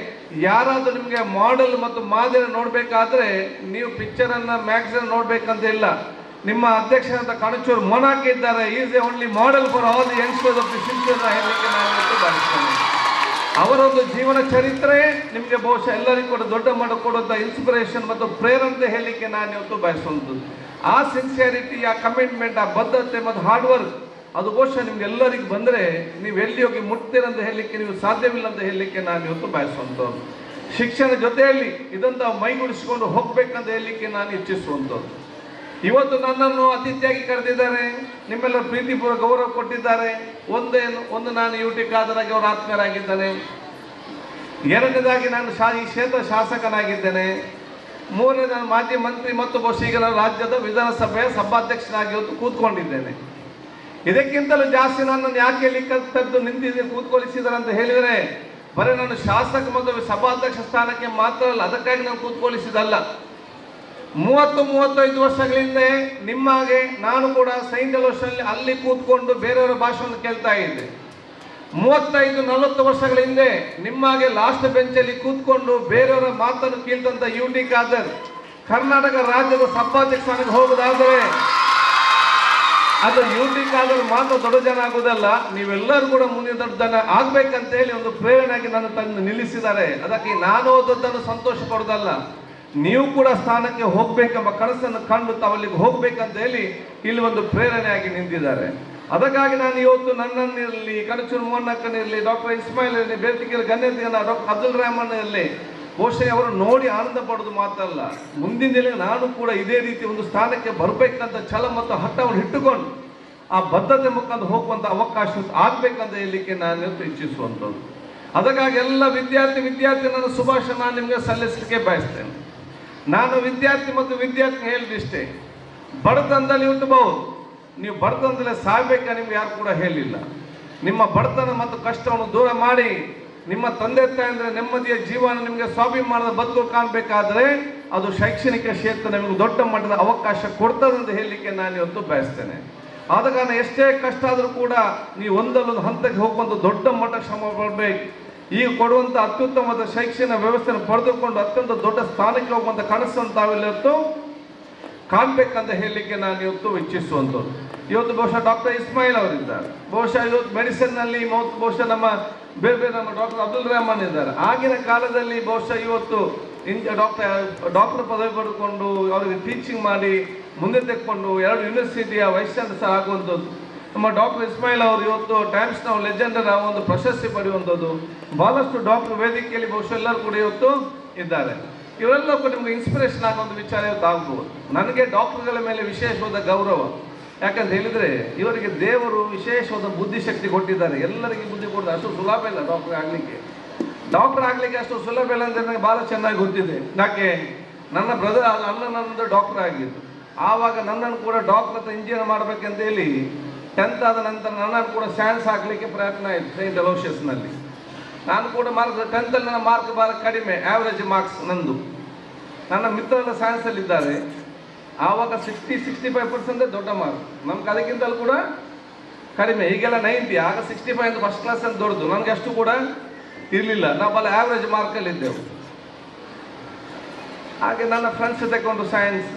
ಯಾರಾದರೂ ನಿಮಗೆ ಮಾಡೆಲ್ ಮತ್ತು ಮಾದರಿ ನೋಡಬೇಕಾದ್ರೆ ನೀವು ಪಿಕ್ಚರನ್ನು ಮ್ಯಾಗ್ಝಿನ್ ನೋಡಬೇಕಂತ ಇಲ್ಲ. ನಿಮ್ಮ ಅಧ್ಯಕ್ಷರಾದ ಕಣಚೂರು ಮೊನಾಕ್ ಇದ್ದಾರೆ. Is A only model for all the youngsters of the future ಹೇಳಲಿಕ್ಕೆ ನಾನು ಬಯಸ್ತೇನೆ. ಅವರೊಂದು ಜೀವನ ಚರಿತ್ರೆ ನಿಮಗೆ ಬಹುಶಃ ಎಲ್ಲರಿಗೂ ಕೂಡ ದೊಡ್ಡ ಮಟ್ಟ ಕೊಡುವಂಥ ಇನ್ಸ್ಪಿರೇಷನ್ ಮತ್ತು ಪ್ರೇರಣೆ ಹೇಳಲಿಕ್ಕೆ ನಾನು ಇವತ್ತು ಬಯಸುವಂಥದ್ದು. ಆ ಸಿನ್ಸಿಯಾರಿಟಿ, ಆ ಕಮಿಟ್ಮೆಂಟ್, ಆ ಬದ್ಧತೆ ಮತ್ತು ಹಾರ್ಡ್ ವರ್ಕ್ ಅದು ಬಹುಶಃ ನಿಮ್ಗೆ ಎಲ್ಲರಿಗೂ ಬಂದರೆ ನೀವು ಎಲ್ಲಿ ಹೋಗಿ ಮುಟ್ತೀರಂತ ಹೇಳಲಿಕ್ಕೆ ನೀವು ಸಾಧ್ಯವಿಲ್ಲ ಅಂತ ಹೇಳಲಿಕ್ಕೆ ನಾನು ಇವತ್ತು ಬಯಸುವಂಥದ್ದು. ಶಿಕ್ಷಣ ಜೊತೆಯಲ್ಲಿ ಇದಂತ ಮೈಗೂಡಿಸಿಕೊಂಡು ಹೋಗ್ಬೇಕಂತ ಹೇಳಲಿಕ್ಕೆ ನಾನು ಇಚ್ಛಿಸುವಂಥದ್ದು. ಇವತ್ತು ನನ್ನನ್ನು ಅತಿಥಿಯಾಗಿ ಕರೆದಿದ್ದಾರೆ, ನಿಮ್ಮೆಲ್ಲ ಪ್ರೀತಿಪೂರ್ವ ಗೌರವ ಕೊಟ್ಟಿದ್ದಾರೆ. ಒಂದು ನಾನು UT ಖಾದರಾಗಿ ಅವರ ಆತ್ಮೀಯರಾಗಿದ್ದೇನೆ. ಎರಡನೇದಾಗಿ ನಾನು ಈ ಕ್ಷೇತ್ರ ಶಾಸಕನಾಗಿದ್ದೇನೆ. ಮೂರನೇ ನಾನು ಮಾಜಿ ಮಂತ್ರಿ ಮತ್ತು ಬಹುಶಃ ಈಗ ನಾನು ರಾಜ್ಯದ ವಿಧಾನಸಭೆಯ ಸಭಾಧ್ಯಕ್ಷನಾಗಿ ಇವತ್ತು ಕೂತ್ಕೊಂಡಿದ್ದೇನೆ. ಇದಕ್ಕಿಂತಲೂ ಜಾಸ್ತಿ ನನ್ನನ್ನು ಯಾಕೆ ಇಲ್ಲಿ ಕರೆದು ನಿಂತಿದ್ದೀನಿ ಕೂತ್ಕೊಳಿಸಿದ್ದಾರೆ ಅಂತ ಹೇಳಿದರೆ ಬರೀ ನಾನು ಶಾಸಕ ಮತ್ತು ಸಭಾಧ್ಯಕ್ಷ ಸ್ಥಾನಕ್ಕೆ ಮಾತ್ರ ಅಲ್ಲ, ಅದಕ್ಕಾಗಿ ನಾನು ಕೂತ್ಕೊಳಿಸಿದಲ್ಲ. 30-35 ವರ್ಷಗಳಿಂದ ನಿಮ್ಮ ಹಾಗೆ ನಾನು ಕೂಡ ಸೈಂಟ್ ಅಲೋಷನಲ್ಲಿ ಅಲ್ಲಿ ಕೂತ್ಕೊಂಡು ಬೇರೆಯವರ ಭಾಷೆಯನ್ನು ಕೇಳ್ತಾ ಇದ್ದೆ. 35-40 ವರ್ಷಗಳ ಹಿಂದೆ ನಿಮ್ಮ ಹಾಗೆ ಲಾಸ್ಟ್ ಬೆಂಚಲ್ಲಿ ಕೂತ್ಕೊಂಡು ಬೇರೆಯವರ ಮಾತನ್ನು ಕೇಳ್ತಂತ UT ಖಾದರ್ ಕರ್ನಾಟಕ ರಾಜ್ಯದ ಸಭಾಧ್ಯಕ್ಷ ಸ್ಥಾನಕ್ಕೆ ಹೋಗೋದಾದರೆ ಅದು UT ಖಾದರ್ ಮಾತ್ರ ದೊಡ್ಡ ಜನ ಆಗೋದಲ್ಲ, ನೀವೆಲ್ಲರೂ ಕೂಡ ಮುಂದಿನ ದೊಡ್ಡ ಜನ ಆಗ್ಬೇಕಂತ ಹೇಳಿ ಒಂದು ಪ್ರೇರಣೆಯಾಗಿ ನನ್ನ ತಂದು ನಿಲ್ಲಿಸಿದ್ದಾರೆ. ಅದಕ್ಕೆ ನಾನು ಓದದ್ದನ್ನು ಸಂತೋಷ ಪಡೋದಲ್ಲ, ನೀವು ಕೂಡ ಸ್ಥಾನಕ್ಕೆ ಹೋಗ್ಬೇಕೆಂಬ ಕನಸನ್ನು ಕಂಡು ತಾವಲ್ಲಿಗೆ ಹೋಗ್ಬೇಕಂತ ಹೇಳಿ ಇಲ್ಲಿ ಒಂದು ಪ್ರೇರಣೆಯಾಗಿ ನಿಂತಿದ್ದಾರೆ. ಅದಕ್ಕಾಗಿ ನಾನು ಇವತ್ತು ನನ್ನನ್ನಿರಲಿ, ಕಣಚೂರು ಮೋಹನಕ್ಕನಿರಲಿ, ಡಾಕ್ಟರ್ ಇಸ್ಮಾಯಿಲ್ ಇರಲಿ, ಬೇರ್ತಿಕೆರ ಗಣ್ಯನ ಡಾಕ್ಟರ್ ಅಬ್ದುಲ್ ರೆಹಮಾನ್ ಇರಲಿ, ಬಹುಶಃ ಅವರು ನೋಡಿ ಆನಂದ ಪಡೋದು ಮಾತ್ರ ಅಲ್ಲ, ಮುಂದಿನ ದಿನ ನಾನು ಕೂಡ ಇದೇ ರೀತಿ ಒಂದು ಸ್ಥಾನಕ್ಕೆ ಬರಬೇಕಂತ ಛಲ ಮತ್ತು ಹಠವನ್ನು ಇಟ್ಟುಕೊಂಡು ಆ ಬದ್ಧತೆ ಮುಖಾಂತರ ಹೋಗುವಂಥ ಅವಕಾಶ ಆಗ್ಬೇಕಂತ ಹೇಳಲಿಕ್ಕೆ ನಾನು ಇವತ್ತು ಇಚ್ಛಿಸುವಂಥದ್ದು. ಅದಕ್ಕಾಗಿ ಎಲ್ಲ ವಿದ್ಯಾರ್ಥಿ ನನ್ನ ಶುಭಾಶಯ ನಾನು ನಿಮಗೆ ಸಲ್ಲಿಸಲಿಕ್ಕೆ ಬಯಸ್ತೇನೆ. ನಾನು ವಿದ್ಯಾರ್ಥಿ ಹೇಳಿದಿಷ್ಟೇ, ಬಡತನದಲ್ಲಿ ಹುಟ್ಟಬಹುದು, ನೀವು ಬಡತನದಲ್ಲೇ ಸಾಯ್ಬೇಕಾ ನಿಮ್ಗೆ ಯಾರು ಕೂಡ ಹೇಳಿಲ್ಲ. ನಿಮ್ಮ ಬಡತನ ಮತ್ತು ಕಷ್ಟವನ್ನು ದೂರ ಮಾಡಿ ನಿಮ್ಮ ತಂದೆ ತಾಯಂದ್ರೆ ನೆಮ್ಮದಿಯ ಜೀವನ ನಿಮಗೆ ಸ್ವಾಭಿಮಾನದ ಬದುಕು ಕಾಣಬೇಕಾದ್ರೆ ಅದು ಶೈಕ್ಷಣಿಕ ಕ್ಷೇತ್ರ ನಿಮಗೆ ದೊಡ್ಡ ಮಟ್ಟದ ಅವಕಾಶ ಕೊಡ್ತದೆ ಅಂತ ಹೇಳಲಿಕ್ಕೆ ನಾನು ಇವತ್ತು ಬಯಸ್ತೇನೆ. ಆದ ಕಾರಣ ಎಷ್ಟೇ ಕಷ್ಟ ಆದರೂ ಕೂಡ ನೀವು ಒಂದಲ್ಲೊಂದು ಹಂತಕ್ಕೆ ಹೋಗುವಂಥ ದೊಡ್ಡ ಮಟ್ಟ ಶ್ರಮ ಪಡಬೇಕು. ಈಗ ಕೊಡುವಂಥ ಅತ್ಯುತ್ತಮವಾದ ಶೈಕ್ಷಣಿಕ ವ್ಯವಸ್ಥೆಯನ್ನು ಪಡೆದುಕೊಂಡು ಅತ್ಯಂತ ದೊಡ್ಡ ಸ್ಥಾನಕ್ಕೆ ಹೋಗುವಂಥ ಕನಸನ್ನು ತಾವೆಲ್ಲ ಇವತ್ತು ಕಾಣಬೇಕಂತ ಹೇಳಲಿಕ್ಕೆ ನಾನು ಇವತ್ತು ಇಚ್ಛಿಸುವಂಥದ್ದು. ಇವತ್ತು ಬಹುಶಃ ಡಾಕ್ಟರ್ ಇಸ್ಮಾಯಿಲ್ ಅವರಿದ್ದಾರೆ, ಬಹುಶಃ ಇವತ್ತು ಮೆಡಿಸಿನ್ನಲ್ಲಿ ಬಹುಶಃ ನಮ್ಮ ಬೇರೆ ನಮ್ಮ ಡಾಕ್ಟರ್ ಅಬ್ದುಲ್ ರೆಹಮಾನ್ ಇದ್ದಾರೆ. ಆಗಿನ ಕಾಲದಲ್ಲಿ ಬಹುಶಃ ಇವತ್ತು ಡಾಕ್ಟರ್ ಪದವಿ ಪಡೆದುಕೊಂಡು ಅವರಿಗೆ ಟೀಚಿಂಗ್ ಮಾಡಿ ಮುಂದೆ ತೆಕ್ಕೊಂಡು 2 ಯೂನಿವರ್ಸಿಟಿಯ ವೈಸ್ ಚಾನ್ಸಲರ್ ಆಗುವಂಥದ್ದು. ನಮ್ಮ ಡಾಕ್ಟರ್ ಇಸ್ಮಾಯಿಲ್ ಅವರು ಇವತ್ತು ಟೈಮ್ಸ್ ನಾವು ಲೆಜೆಂಡರ್ ಒಂದು ಪ್ರಶಸ್ತಿ ಪಡೆಯುವಂಥದ್ದು. ಬಹಳಷ್ಟು ಡಾಕ್ಟರ್ ವೇದಿಕೆಯಲ್ಲಿ ಬಹುಶಃ ಎಲ್ಲರೂ ಕೂಡ ಇವತ್ತು ಇದ್ದಾರೆ. ಇವರೆಲ್ಲ ಕೂಡ ನಿಮ್ಗೆ ಇನ್ಸ್ಪಿರೇಷನ್ ಆಗುವಂಥ ವಿಚಾರ ಇವತ್ತು ಆಗ್ಬೋದು. ನನಗೆ ಡಾಕ್ಟರ್ಗಳ ಮೇಲೆ ವಿಶೇಷವಾದ ಗೌರವ, ಯಾಕಂತ ಹೇಳಿದರೆ ಇವರಿಗೆ ದೇವರು ವಿಶೇಷವಾದ ಬುದ್ಧಿಶಕ್ತಿ ಕೊಟ್ಟಿದ್ದಾರೆ. ಎಲ್ಲರಿಗೆ ಬುದ್ಧಿ ಕೊಡ್ತಾರೆ, ಅಷ್ಟು ಸುಲಭ ಇಲ್ಲ ಡಾಕ್ಟರ್ ಆಗಲಿಕ್ಕೆ ಅಷ್ಟು ಸುಲಭ ಇಲ್ಲ ಅಂತ ನನಗೆ ಭಾಳ ಚೆನ್ನಾಗಿ ಗೊತ್ತಿದೆ. ಯಾಕೆ ನನ್ನ ಬ್ರದರ್ ನನ್ನದು ಡಾಕ್ಟರ್ ಆಗಿದ್ದು, ಆವಾಗ ನನ್ನನ್ನು ಕೂಡ ಡಾಕ್ಟರ್ ಅಥವಾ ಇಂಜಿನಿಯರ್ ಮಾಡಬೇಕಂತ ಹೇಳಿ 10th ಆದ ನಂತರ ನನ್ನನ್ನು ಕೂಡ ಸೈನ್ಸ್ ಹಾಕಲಿಕ್ಕೆ ಪ್ರಯತ್ನ ಆಯಿತು ಸೈಂಟ್ ಅಲೋಷಿಯಸ್ನಲ್ಲಿ. ನಾನು ಕೂಡ 10th ನನ್ನ ಮಾರ್ಕ್ ಭಾಳ ಕಡಿಮೆ, ಆ್ಯಾವ್ರೇಜ್ ಮಾರ್ಕ್ಸ್ ನಂದು. ನನ್ನ ಮಿತ್ರರೆಲ್ಲ ಸೈನ್ಸಲ್ಲಿದ್ದಾರೆ, ಆವಾಗ 60-65% ದೊಡ್ಡ ಮಾರ್ಕ್, ನಮ್ಗೆ ಅದಕ್ಕಿಂತಲೂ ಕೂಡ ಕಡಿಮೆ. ಈಗೆಲ್ಲ 90, ಆಗ 65 ಅಂತ ಫಸ್ಟ್ ಕ್ಲಾಸ್ ಅಂತ ದೊಡ್ಡದು, ನನಗೆ ಅಷ್ಟು ಕೂಡ ಇರಲಿಲ್ಲ. ನಾವು ಭಾಳ ಆ್ಯಾವ್ರೇಜ್ ಮಾರ್ಕಲ್ಲಿದ್ದೆವು. ಹಾಗೆ ನನ್ನ ಫ್ರೆಂಡ್ಸ್ ತಗೊಂಡು ಸೈನ್ಸ್,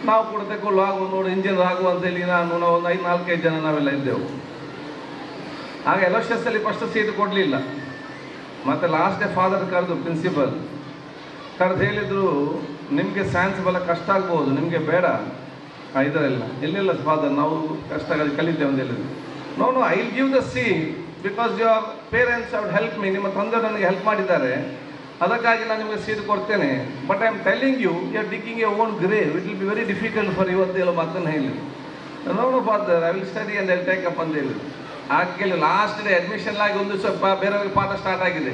ನಾವು ಕೂಡ ತಗೊಳ್ಳು ಆಗುವ ನೋಡಿ ಇಂಜಿನಿಯರ್ ಆಗುವ ಅಂತೇಳಿ ನಾವು ಒಂದು 4-5 ಜನ ನಾವೆಲ್ಲ ಇದ್ದೆವು. ಆಗ ಎಲೋಷಿಯಸ್ಸಲ್ಲಿ ಫಸ್ಟ್ ಸೀಟ್ ಕೊಡಲಿಲ್ಲ. ಮತ್ತು ಲಾಸ್ಟ್ ಡೇ ಫಾದರ್ ಕರೆದು ಪ್ರಿನ್ಸಿಪಲ್ ಕರೆದು ಹೇಳಿದರು, ನಿಮಗೆ ಸೈನ್ಸ್ ಬಹಳ ಕಷ್ಟ ಆಗ್ಬೋದು, ನಿಮಗೆ ಬೇಡ ಇದರೆಲ್ಲ. ಎಲ್ಲಿಲ್ಲ ಫಾದರ್, ನಾವು ಕಷ್ಟ ಕಲಿತೇವೆ ಅಂತ ಹೇಳಿದ್ರು. No I will give the seat because your parents have help me, ನಿಮ್ಮ ತಂದೆ ನನಗೆ ಹೆಲ್ಪ್ ಮಾಡಿದ್ದಾರೆ, ಅದಕ್ಕಾಗಿ ನಾನು ನಿಮಗೆ ಸೀಟ್ ಕೊಡ್ತೇನೆ. But I am telling you are digging your own grave, it will be very difficult for ಇವತ್ತು ಹೇಳೋ ಮಾತನ್ನು ಹೇಳಿ. No father I will study and I will take up ಅಂತ ಹೇಳಿ. ಹಾಗೆ ಲಾಸ್ಟ್ ಡೇ ಅಡ್ಮಿಷನ್ ಆಗಿ ಒಂದು ಸ್ವಲ್ಪ ಬೇರೆಯವ್ರಿಗೆ ಪಾಠ ಸ್ಟಾರ್ಟ್ ಆಗಿದೆ.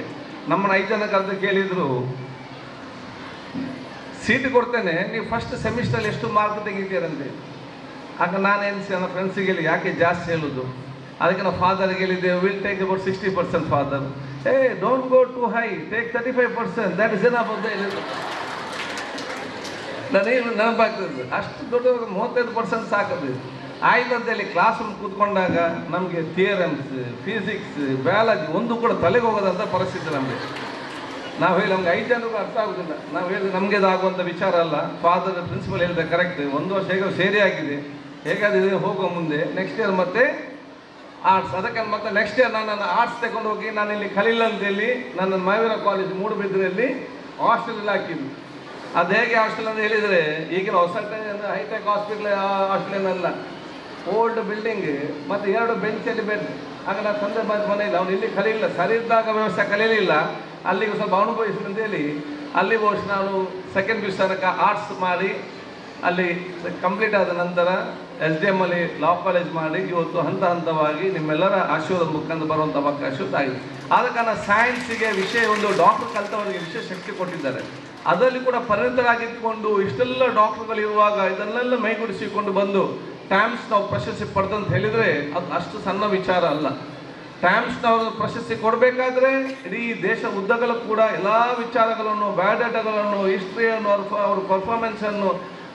ನಮ್ಮನ್ನು 5 ಜನ ಕರೆದು ಕೇಳಿದರು, ಸೀಟ್ ಕೊಡ್ತೇನೆ, ನೀವು ಫಸ್ಟ್ ಸೆಮಿಸ್ಟ್ರಲ್ಲಿ ಎಷ್ಟು ಮಾರ್ಕ್ ತೆಗಿತೀರಂತೆ. ಆಗ ನಾನೇನು ನನ್ನ ಫ್ರೆಂಡ್ಸಿಗೆ ಹೇಳಿ, ಯಾಕೆ ಜಾಸ್ತಿ ಹೇಳೋದು, ಅದಕ್ಕೆ ನಾವು ಫಾದರ್ಗೆ ಹೇಳಿದ್ದೇವೆ, will take about 60% father. Don't go to high, take 35%, that is enough ಅಂತ ಹೇಳಿದ್ರು. ನನಗೇನು ನೆನಪಾಗ್ತದೆ, ಅಷ್ಟು ದೊಡ್ಡ 35% ಸಾಕದು ಆಯ್ತು ಅಂತೇಳಿ ಕ್ಲಾಸ್ ರೂಮ್ ಕೂತ್ಕೊಂಡಾಗ ನಮಗೆ ಥಿಯರಮ್ಸ್, ಫಿಸಿಕ್ಸ್, ಬಯಾಲಜಿ ಒಂದು ಕೂಡ ತಲೆಗೆ ಹೋಗೋದಂಥ ಪರಿಸ್ಥಿತಿ ನಮಗೆ. ನಾವು ಹೇಳಿ ನಮ್ಗೆ 5 ಜನರಿಗೂ ಅರ್ಥ ಆಗೋದಿಲ್ಲ. ನಾವು ಹೇಳಿದ್ರೆ ನಮಗೆ ಅದು ಆಗುವಂಥ ವಿಚಾರ ಅಲ್ಲ. ಫಾದರ್ ಪ್ರಿನ್ಸಿಪಲ್ ಹೇಳಿದೆ ಕರೆಕ್ಟ್, 1 ವರ್ಷ ಹೇಗೋ ಸೇರಿ ಆಗಿದೆ, ಹೇಗಾದ್ರೆ ಹೋಗೋ ಮುಂದೆ ನೆಕ್ಸ್ಟ್ ಇಯರ್ ಮತ್ತೆ ಆರ್ಟ್ಸ್. ಅದಕ್ಕೆ ಮತ್ತೆ ನೆಕ್ಸ್ಟ್ ಇಯರ್ ನಾನು ಆರ್ಟ್ಸ್ ತಗೊಂಡು ಹೋಗಿ ನಾನು ಇಲ್ಲಿ ಕಲೀಲ್ ಅಂತೇಳಿ ನನ್ನ ಮಾವಿರ ಕಾಲೇಜ್ ಮೂಡುಬಿದ್ರೆಯಲ್ಲಿ ಹಾಸ್ಟೆಲಲ್ಲಿ ಹಾಕಿದ್ದು. ಅದು ಹೇಗೆ ಹಾಸ್ಟೆಲ್ ಅಂತ ಹೇಳಿದರೆ, ಈಗಿನ ಹೊಸ ಹೈಟೆಕ್ ಹಾಸ್ಪಿಟಲ್ ಏನಲ್ಲ, ಓಲ್ಡ್ ಬಿಲ್ಡಿಂಗ್ ಮತ್ತು 2 ಬೆಂಚಲ್ಲಿ ಬೆಡ್. ಆಗ ನಾನು ತಂದೆ ಮನೆಯಲ್ಲಿ ಅವನು ಇಲ್ಲಿ ಕಲಿಯಿಲ್ಲ, ಸರಿ ಇದ್ದಾಗ ವ್ಯವಸ್ಥೆ ಕಲೀಲಿಲ್ಲ, ಅಲ್ಲಿಗೆ ಸ್ವಲ್ಪ ಅನುಭವಿಸಿ ಅಂತೇಳಿ ಅಲ್ಲಿ ಬಹುಶಃ ನಾನು ಸೆಕೆಂಡ್ PUC ತನಕ ಆರ್ಟ್ಸ್ ಮಾಡಿ ಅಲ್ಲಿ ಕಂಪ್ಲೀಟ್ ಆದ ನಂತರ SDM ಅಲ್ಲಿ ಲಾ ಕಾಲೇಜ್ ಮಾಡಿ ಇವತ್ತು ಹಂತ ಹಂತವಾಗಿ ನಿಮ್ಮೆಲ್ಲರ ಆಶೀರ್ವಾದ ಮುಖಾಂತರ ಬರುವಂಥ ಅವಕಾಶ ಆಗಿದೆ. ಆದ ಕಾರಣ ಸೈನ್ಸಿಗೆ ವಿಷಯ ಒಂದು ಡಾಕ್ಟರ್ ಕಲಿತವರಿಗೆ ವಿಶೇಷ ಶಕ್ತಿ ಕೊಟ್ಟಿದ್ದಾರೆ. ಅದರಲ್ಲಿ ಕೂಡ ಪರಿಣಿತರಾಗಿದ್ದುಕೊಂಡು ಇಷ್ಟೆಲ್ಲ ಡಾಕ್ಟರ್ಗಳು ಇರುವಾಗ ಇದನ್ನೆಲ್ಲ ಮೈಗೂಡಿಸಿಕೊಂಡು ಬಂದು ಟೈಮ್ಸ್ ನಾವು ಪ್ರಶಸ್ತಿ ಪಡೆದಂತ ಹೇಳಿದರೆ ಅದು ಅಷ್ಟು ಸಣ್ಣ ವಿಚಾರ ಅಲ್ಲ. ಟೈಮ್ಸ್ ನಾವು ಪ್ರಶಸ್ತಿ ಕೊಡಬೇಕಾದ್ರೆ ಇಡೀ ದೇಶ ಉದ್ದಗಲೂ ಕೂಡ ಎಲ್ಲ ವಿಚಾರಗಳನ್ನು, ಬಯೋಡಾಟಾಗಳನ್ನು, ಹಿಸ್ಟ್ರಿಯನ್ನು, ಅವ್ರ ಪರ್ಫಾರ್ಮೆನ್ಸನ್ನು,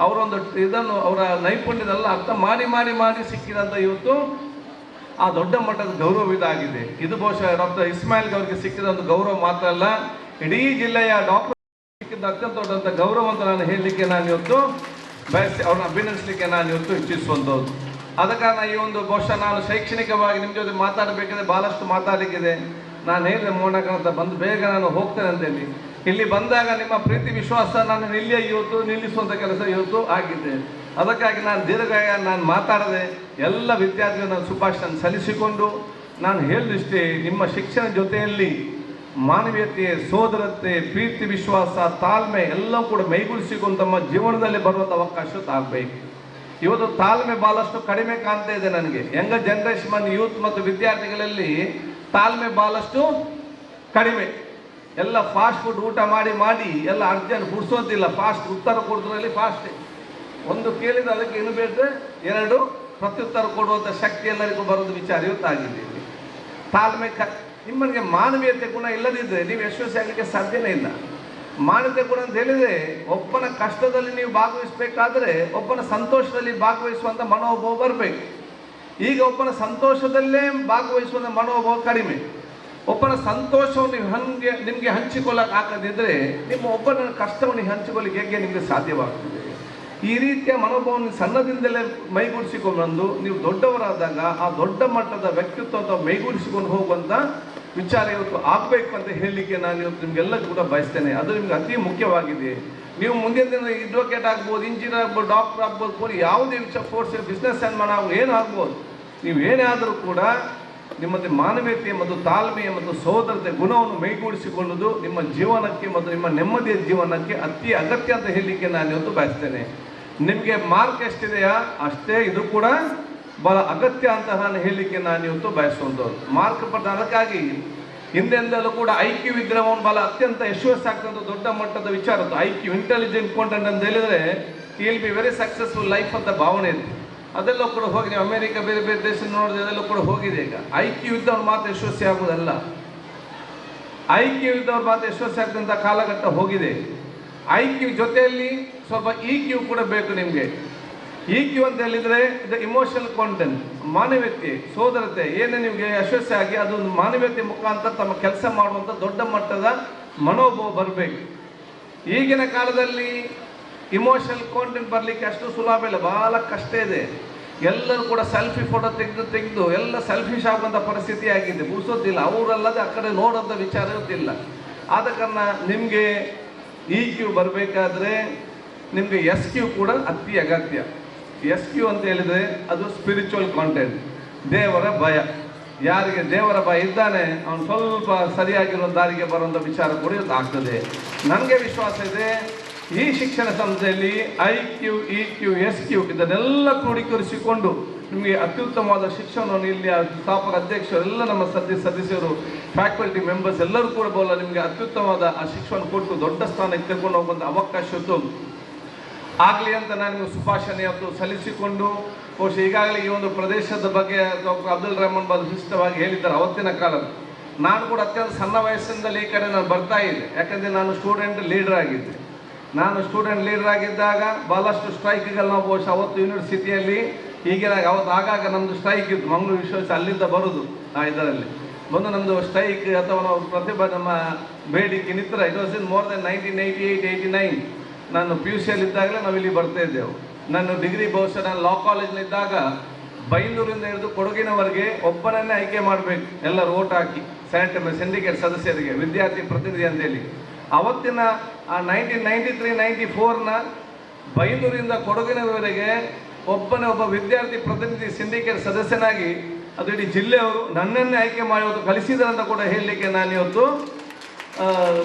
ಅವರೊಂದು ಇದನ್ನು, ಅವರ ನೈಪುಣ್ಯದೆಲ್ಲ ಅರ್ಥ ಮಾಡಿ ಮಾಡಿ ಮಾಡಿ ಸಿಕ್ಕಿದಂಥ ಇವತ್ತು ಆ ದೊಡ್ಡ ಮಟ್ಟದ ಗೌರವ ಇದಾಗಿದೆ. ಇದು ಬಹುಶಃ ಡಾಕ್ಟರ್ ಇಸ್ಮಾಯಿಲ್ ಅವರಿಗೆ ಸಿಕ್ಕಿದಂಥ ಗೌರವ ಮಾತ್ರ ಅಲ್ಲ, ಇಡೀ ಜಿಲ್ಲೆಯ ಡಾಕ್ಟರ್ ಸಿಕ್ಕಿದ ಅತ್ಯಂತ ದೊಡ್ಡಂಥ ಗೌರವ ಅಂತ ನಾನು ಹೇಳಲಿಕ್ಕೆ ನಾನು ಇವತ್ತು ಬಯಸಿ ಅವ್ರನ್ನ ಅಭಿನಂದಿಸಲಿಕ್ಕೆ ನಾನು ಇವತ್ತು ಇಚ್ಛಿಸುವಂಥದ್ದು. ಆದ ಕಾರಣ ಈ ಒಂದು ಬಹುಶಃ ನಾನು ಶೈಕ್ಷಣಿಕವಾಗಿ ನಿಮ್ಮ ಜೊತೆ ಮಾತಾಡಬೇಕಿದ್ರೆ ಭಾಳಷ್ಟು ಮಾತಾಡಲಿಕ್ಕಿದೆ. ನಾನು ಹೇಳಿದೆ ಮೋನಕಂತ ಬಂದು ಬೇಗ ನಾನು ಹೋಗ್ತೇನೆ ಅಂತೇಳಿ. ಇಲ್ಲಿ ಬಂದಾಗ ನಿಮ್ಮ ಪ್ರೀತಿ ವಿಶ್ವಾಸ ನಾನು ಇಲ್ಲಿಯೇ ಇವತ್ತು ನಿಲ್ಲಿಸುವಂಥ ಕೆಲಸ ಇವತ್ತು ಆಗಿದೆ. ಅದಕ್ಕಾಗಿ ನಾನು ದೀರ್ಘಾಯ ನಾನು ಮಾತಾಡದೆ ಎಲ್ಲ ವಿದ್ಯಾರ್ಥಿಗಳನ್ನು ಶುಭಾಶಯ ಸಲ್ಲಿಸಿಕೊಂಡು ನಾನು ಹೇಳಿದಷ್ಟೇ, ನಿಮ್ಮ ಶಿಕ್ಷಣ ಜೊತೆಯಲ್ಲಿ ಮಾನವೀಯತೆ, ಸೋದರತೆ, ಪ್ರೀತಿ ವಿಶ್ವಾಸ, ತಾಳ್ಮೆ ಎಲ್ಲವೂ ಕೂಡ ಮೈಗೂಡಿಸಿಕೊಂಡು ತಮ್ಮ ಜೀವನದಲ್ಲಿ ಬರುವಂಥ ಅವಕಾಶ ಆಗಬೇಕು. ಇವತ್ತು ತಾಳ್ಮೆ ಭಾಳಷ್ಟು ಕಡಿಮೆ ಕಾಣ್ತಾ ಇದೆ ನನಗೆ. ಯಂಗ ಜನರೇಷನ್ ಯೂತ್ ಮತ್ತು ವಿದ್ಯಾರ್ಥಿಗಳಲ್ಲಿ ತಾಳ್ಮೆ ಭಾಳಷ್ಟು ಕಡಿಮೆ. ಎಲ್ಲ ಫಾಸ್ಟ್ ಫುಡ್ ಊಟ ಮಾಡಿ ಮಾಡಿ ಎಲ್ಲ ಅರ್ಜೆಂಟ್ ಹುಡ್ಸೋದಿಲ್ಲ, ಫಾಸ್ಟ್ ಉತ್ತರ ಕೊಡೋದ್ರಲ್ಲಿ ಫಾಸ್ಟ್. ಒಂದು ಕೇಳಿದ್ರೆ ಅದಕ್ಕೆ ಇನ್ನು ಬೇಡ್ರೆ 2 ಪ್ರತ್ಯುತ್ತರ ಕೊಡುವಂಥ ಶಕ್ತಿ ಎಲ್ಲರಿಗೂ ಬರೋದು ವಿಚಾರ ಇವತ್ತಾಗಿದೆ. ತಾಳ್ಮೆ ನಿಮ್ಮನಿಗೆ ಮಾನವೀಯತೆ ಗುಣ ಇಲ್ಲದಿದ್ದರೆ ನೀವು ಯಶಸ್ವಿ ಆಗಲಿಕ್ಕೆ ಸಾಧ್ಯನೇ ಇಲ್ಲ. ಮಾನವೀಯತೆ ಗುಣ ಅಂತ ಹೇಳಿದರೆ ಒಬ್ಬನ ಕಷ್ಟದಲ್ಲಿ ನೀವು ಭಾಗವಹಿಸಬೇಕಾದ್ರೆ ಒಬ್ಬನ ಸಂತೋಷದಲ್ಲಿ ಭಾಗವಹಿಸುವಂಥ ಮನೋಭಾವ ಬರಬೇಕು. ಈಗ ಒಬ್ಬನ ಸಂತೋಷದಲ್ಲೇ ಭಾಗವಹಿಸುವಂಥ ಮನೋಭಾವ ಕಡಿಮೆ. ಒಬ್ಬನ ಸಂತೋಷವನ್ನು ನಿಮಗೆ ಹಂಚಿಕೊಳ್ಳಕ್ಕೆ ಆಗದಿದ್ದರೆ ನಿಮ್ಮ ಒಬ್ಬನ ಕಷ್ಟವನ್ನು ಹಂಚಿಕೊಳ್ಳಿಕ್ಕೆ ಹೇಗೆ ನಿಮಗೆ ಸಾಧ್ಯವಾಗ್ತದೆ? ಈ ರೀತಿಯ ಮನೋಭಾವವನ್ನು ಸಣ್ಣದಿಂದಲೇ ಮೈಗೂಡಿಸಿಕೊಂಡು ಬಂದು ನೀವು ದೊಡ್ಡವರಾದಾಗ ಆ ದೊಡ್ಡ ಮಟ್ಟದ ವ್ಯಕ್ತಿತ್ವ ಮೈಗೂಡಿಸಿಕೊಂಡು ಹೋಗುವಂಥ ವಿಚಾರ ಇವತ್ತು ಆಗಬೇಕು ಅಂತ ಹೇಳಲಿಕ್ಕೆ ನಾನು ಇವತ್ತು ನಿಮಗೆಲ್ಲ ಕೂಡ ಬಯಸ್ತೇನೆ. ಅದು ನಿಮ್ಗೆ ಅತಿ ಮುಖ್ಯವಾಗಿದೆ. ನೀವು ಮುಂದಿನ ದಿನ ಅಡ್ವೊಕೇಟ್ ಆಗ್ಬೋದು, ಇಂಜಿನಿಯರ್ ಆಗ್ಬೋದು, ಡಾಕ್ಟರ್ ಆಗ್ಬೋದು, ಯಾವುದೇ ಫೋರ್ಸ್ ಬಿಸ್ನೆಸ್ ಮ್ಯಾನ್ ಆಗ್ಬೋದು, ಏನು ಆಗ್ಬೋದು, ನೀವು ಏನೇ ಆದರೂ ಕೂಡ ನಿಮ್ಮಲ್ಲಿ ಮಾನವೀಯತೆ ಮತ್ತು ತಾಳ್ಮೆಯ ಮತ್ತು ಸೋದರತೆ ಗುಣವನ್ನು ಮೈಗೂಡಿಸಿಕೊಳ್ಳುವುದು ನಿಮ್ಮ ಜೀವನಕ್ಕೆ ಮತ್ತು ನಿಮ್ಮ ನೆಮ್ಮದಿಯ ಜೀವನಕ್ಕೆ ಅತಿ ಅಗತ್ಯ ಅಂತ ಹೇಳಲಿಕ್ಕೆ ನಾನು ಇವತ್ತು ಬಯಸ್ತೇನೆ. ನಿಮಗೆ ಮಾರ್ಕ್ ಎಷ್ಟಿದೆಯಾ ಅಷ್ಟೇ ಇದು ಕೂಡ ಭಾಳ ಅಗತ್ಯ ಅಂತ ನಾನು ಹೇಳಲಿಕ್ಕೆ ನಾನು ಇವತ್ತು ಬಯಸುವಂಥದ್ದು. ಮಾರ್ಕ್ ಪಟ್ಟ ಅದಕ್ಕಾಗಿ ಹಿಂದೆಂದಲೂ ಕೂಡ IQ ವಿಗ್ರಹವನ್ನು ಭಾಳ ಅತ್ಯಂತ ಯಶಸ್ವಿ ಆಗ್ತಂಥ ದೊಡ್ಡ ಮಟ್ಟದ ವಿಚಾರ. IQ ಇಂಟೆಲಿಜೆಂಟ್ ಕಾಂಟೆಂಟ್ ಅಂತ ಹೇಳಿದರೆ will be very successful life ಅಂತ ಭಾವನೆ ಇದೆ. ಅದೆಲ್ಲ ಕೂಡ ಹೋಗಿ ನೀವು ಅಮೆರಿಕ ಬೇರೆ ಬೇರೆ ದೇಶ ನೋಡಿದ್ರೆ ಅದೆಲ್ಲ ಕೂಡ ಹೋಗಿದೆ. ಈಗ IQ ಇದ್ದವ್ರು ಮಾತ್ರ ಯಶಸ್ವಿ ಆಗುವುದಲ್ಲ, IQ ಇದ್ದವ್ರು ಮಾತ್ರ ಯಶಸ್ವಿ ಆಗ್ತಂಥ ಕಾಲಘಟ್ಟ ಹೋಗಿದೆ. IQ ಜೊತೆಯಲ್ಲಿ ಸ್ವಲ್ಪ EQ ಕೂಡ ಬೇಕು ನಿಮಗೆ. EQ ಅಂತ ಹೇಳಿದರೆ ಇದು ಇಮೋಷನಲ್ ಕಾಂಟೆಂಟ್, ಮಾನವೀಯತೆ, ಸೋದರತೆ ಏನೇ ನಿಮಗೆ ಯಶಸ್ವಿ ಆಗಿ ಅದು ಮಾನವೀಯತೆ ಮುಖಾಂತರ ತಮ್ಮ ಕೆಲಸ ಮಾಡುವಂಥ ದೊಡ್ಡ ಮಟ್ಟದ ಮನೋಭಾವ ಬರಬೇಕು. ಈಗಿನ ಕಾಲದಲ್ಲಿ ಇಮೋಷನಲ್ ಕಾಂಟೆಂಟ್ ಬರಲಿಕ್ಕೆ ಅಷ್ಟು ಸುಲಭ ಇಲ್ಲ, ಭಾಳ ಕಷ್ಟ ಇದೆ. ಎಲ್ಲರೂ ಕೂಡ ಸೆಲ್ಫಿ ಫೋಟೋ ತೆಗೆದು ಎಲ್ಲ ಸೆಲ್ಫಿಶ್ ಆಗುವಂಥ ಪರಿಸ್ಥಿತಿ ಆಗಿದೆ. ಮುಗಿಸೋದಿಲ್ಲ, ಅವರಲ್ಲದೆ ಆ ಕಡೆ ನೋಡೋಂಥ ವಿಚಾರ ಇರೋದಿಲ್ಲ. ಆದ ಕಾರಣ ನಿಮಗೆ EQ ಬರಬೇಕಾದ್ರೆ ನಿಮಗೆ SQ ಕೂಡ ಅತಿ ಅಗತ್ಯ. SQ ಅಂತ ಹೇಳಿದರೆ ಅದು ಸ್ಪಿರಿಚುವಲ್ ಕಾಂಟೆಂಟ್, ದೇವರ ಭಯ. ಯಾರಿಗೆ ದೇವರ ಭಯ ಇದ್ದಾನೆ ಅವನು ಸ್ವಲ್ಪ ಸರಿಯಾಗಿರೋ ದಾರಿಗೆ ಬರುವಂಥ ವಿಚಾರ ಕೂಡ ಆಗ್ತದೆ. ನನಗೆ ವಿಶ್ವಾಸ ಇದೆ ಈ ಶಿಕ್ಷಣ ಸಂಸ್ಥೆಯಲ್ಲಿ IQ, EQ, SQ ಇದನ್ನೆಲ್ಲ ಕ್ರೋಢೀಕರಿಸಿಕೊಂಡು ನಿಮಗೆ ಅತ್ಯುತ್ತಮವಾದ ಶಿಕ್ಷಣವನ್ನು ಇಲ್ಲಿ ಸ್ಥಾಪಕ ಅಧ್ಯಕ್ಷರೆಲ್ಲ ನಮ್ಮ ಸದಸ್ಯರು ಫ್ಯಾಕಲ್ಟಿ ಮೆಂಬರ್ಸ್ ಎಲ್ಲರೂ ಕೂಡ ಬೋಲ ನಿಮಗೆ ಅತ್ಯುತ್ತಮವಾದ ಆ ಶಿಕ್ಷಣ ಕೊಟ್ಟು ದೊಡ್ಡ ಸ್ಥಾನಕ್ಕೆ ತೆಗೆದುಕೊಂಡು ಹೋಗುವಂಥ ಅವಕಾಶದ್ದು ಆಗಲಿ ಅಂತ ನಾನು ನಿಮಗೆ ಶುಭಾಶಯವನ್ನು ಸಲ್ಲಿಸಿಕೊಂಡು ಬಹುಶಃ ಈಗಾಗಲೇ ಈ ಒಂದು ಪ್ರದೇಶದ ಬಗ್ಗೆ ಡಾಕ್ಟರ್ ಅಬ್ದುಲ್ ರೆಹಮಾನ್ ಬಾದ್ ವಿಶಿಷ್ಟವಾಗಿ ಹೇಳಿದ್ದಾರೆ ಅವತ್ತಿನ ಕಾಲದ. ನಾನು ಕೂಡ ಅತ್ಯಂತ ಸಣ್ಣ ವಯಸ್ಸಿನಿಂದಲೇ ಈ ಕಡೆ ನಾನು ಬರ್ತಾ ಇದ್ದೆ, ಯಾಕಂದರೆ ನಾನು ಸ್ಟೂಡೆಂಟ್ ಲೀಡರ್ ಆಗಿದ್ದೆ. ನಾನು ಸ್ಟೂಡೆಂಟ್ ಲೀಡರ್ ಆಗಿದ್ದಾಗ ಭಾಳಷ್ಟು ಸ್ಟ್ರೈಕ್ಗಳು ನಾವು ಬಹುಶಃ ಅವತ್ತು ಯೂನಿವರ್ಸಿಟಿಯಲ್ಲಿ ಹೀಗೆ ಅವತ್ತು ಆಗಾಗ ನಮ್ಮದು ಸ್ಟ್ರೈಕ್ ಇತ್ತು, ಮಂಗಳೂರು ವಿಶ್ವವಿದ್ಯಾಲಯ ಅಲ್ಲಿಂದ ಬರೋದು ಇದರಲ್ಲಿ ಬಂದು ನಮ್ಮದು ಸ್ಟ್ರೈಕ್ ಅಥವಾ ನಾವು ಪ್ರತಿಭಾ ನಮ್ಮ ಬೇಡಿಕೆ ನಿತ್ರ. It was in more than 1988-89 ನಾನು PUC ಇದ್ದಾಗಲೇ ನಾವು ಇಲ್ಲಿ ಬರ್ತಾ ಇದ್ದೆವು. ನಾನು ಡಿಗ್ರಿ ಬಹುಶಃ ನಾನು ಲಾ ಕಾಲೇಜ್ನಲ್ಲಿದ್ದಾಗ ಬೈಂದೂರಿಂದ ಹಿಡಿದು ಕೊಡಗಿನವರೆಗೆ ಒಬ್ಬನನ್ನೇ ಆಯ್ಕೆ ಮಾಡಬೇಕು, ಎಲ್ಲರೂ ಓಟ್ ಹಾಕಿ ಸಿಂಡಿಕೇಟ್ ಸದಸ್ಯರಿಗೆ ವಿದ್ಯಾರ್ಥಿ ಪ್ರತಿನಿಧಿ ಅಂತೇಳಿ. ಅವತ್ತಿನ 1993-94ನ ಬೈಂದೂರಿಂದ ಕೊಡಗಿನವರೆಗೆ ಒಬ್ಬ ವಿದ್ಯಾರ್ಥಿ ಪ್ರತಿನಿಧಿ ಸಿಂಡಿಕೇಟ್ ಸದಸ್ಯನಾಗಿ ಅದು ಇಡೀ ಜಿಲ್ಲೆಯವರು ನನ್ನನ್ನೇ ಆಯ್ಕೆ ಮಾಡಿ ಇವತ್ತು ಕಲಿಸಿದ್ರಂತ ಕೂಡ ಹೇಳಲಿಕ್ಕೆ ನಾನು ಇವತ್ತು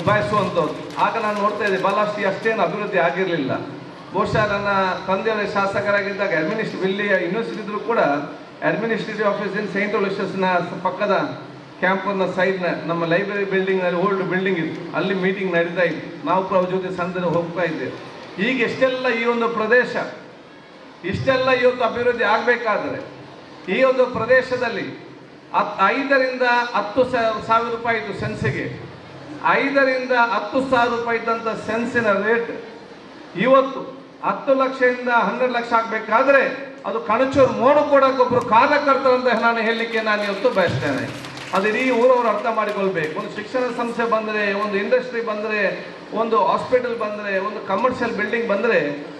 ಬಯಸುವಂಥದ್ದು. ಆಗ ನಾನು ನೋಡ್ತಾ ಇದ್ದೆ ಭಾಳಷ್ಟು ಅಷ್ಟೇನು ಅಭಿವೃದ್ಧಿ ಆಗಿರಲಿಲ್ಲ. ಬಹುಶಃ ನನ್ನ ತಂದೆಯವರ ಶಾಸಕರಾಗಿದ್ದಾಗ ಇಲ್ಲಿ ಯೂನಿವರ್ಸಿಟಿ ಇದ್ರೂ ಕೂಡ ಅಡ್ಮಿನಿಸ್ಟ್ರೇಟಿವ್ ಆಫೀಸ್ ಇನ್ ಸೈಂಟ್ ಅಲೋಷಿಯಸ್ನ ಪಕ್ಕದ ಕ್ಯಾಂಪನ್ನ ಸೈಡ್ನ ನಮ್ಮ ಲೈಬ್ರರಿ ಬಿಲ್ಡಿಂಗ್ನಲ್ಲಿ ಓಲ್ಡ್ ಬಿಲ್ಡಿಂಗ್ ಇತ್ತು, ಅಲ್ಲಿ ಮೀಟಿಂಗ್ ನಡೀತಾ ಇತ್ತು. ನಾವು ಕೂಡ ಜೊತೆ ಸಂದರ್ಭ ಹೋಗ್ತಾ ಇದ್ದೇವೆ. ಈಗ ಎಷ್ಟೆಲ್ಲ ಈ ಒಂದು ಪ್ರದೇಶ ಇಷ್ಟೆಲ್ಲ ಇವತ್ತು ಅಭಿವೃದ್ಧಿ ಆಗಬೇಕಾದ್ರೆ ಈ ಒಂದು ಪ್ರದೇಶದಲ್ಲಿ 5ರಿಂದ 10,000 ರೂಪಾಯಿ ಇತ್ತು ಸೆನ್ಸಿಗೆ. 5ರಿಂದ 10,000 ರೂಪಾಯಿ ಇದ್ದಂಥ ಸೆನ್ಸಿನ ರೇಟ್ ಇವತ್ತು 10 ಲಕ್ಷದಿಂದ 12 ಲಕ್ಷ ಆಗಬೇಕಾದ್ರೆ ಅದು ಕಣಚೂರು ಮೋಡು ಕೊಡೋಕ್ಕೊಬ್ಬರು ಕಾರ್ಯಕರ್ತರಂತ ನಾನು ಹೇಳಲಿಕ್ಕೆ ನಾನು ಇವತ್ತು ಬಯಸ್ತೇನೆ. ಅದು ಇಡೀ ಊರವರು ಅರ್ಥ ಮಾಡಿಕೊಳ್ಬೇಕು. ಒಂದು ಶಿಕ್ಷಣ ಸಂಸ್ಥೆ ಬಂದರೆ, ಒಂದು ಇಂಡಸ್ಟ್ರಿ ಬಂದರೆ, ಒಂದು ಹಾಸ್ಪಿಟಲ್ ಬಂದರೆ, ಒಂದು ಕಮರ್ಷಿಯಲ್ ಬಿಲ್ಡಿಂಗ್ ಬಂದರೆ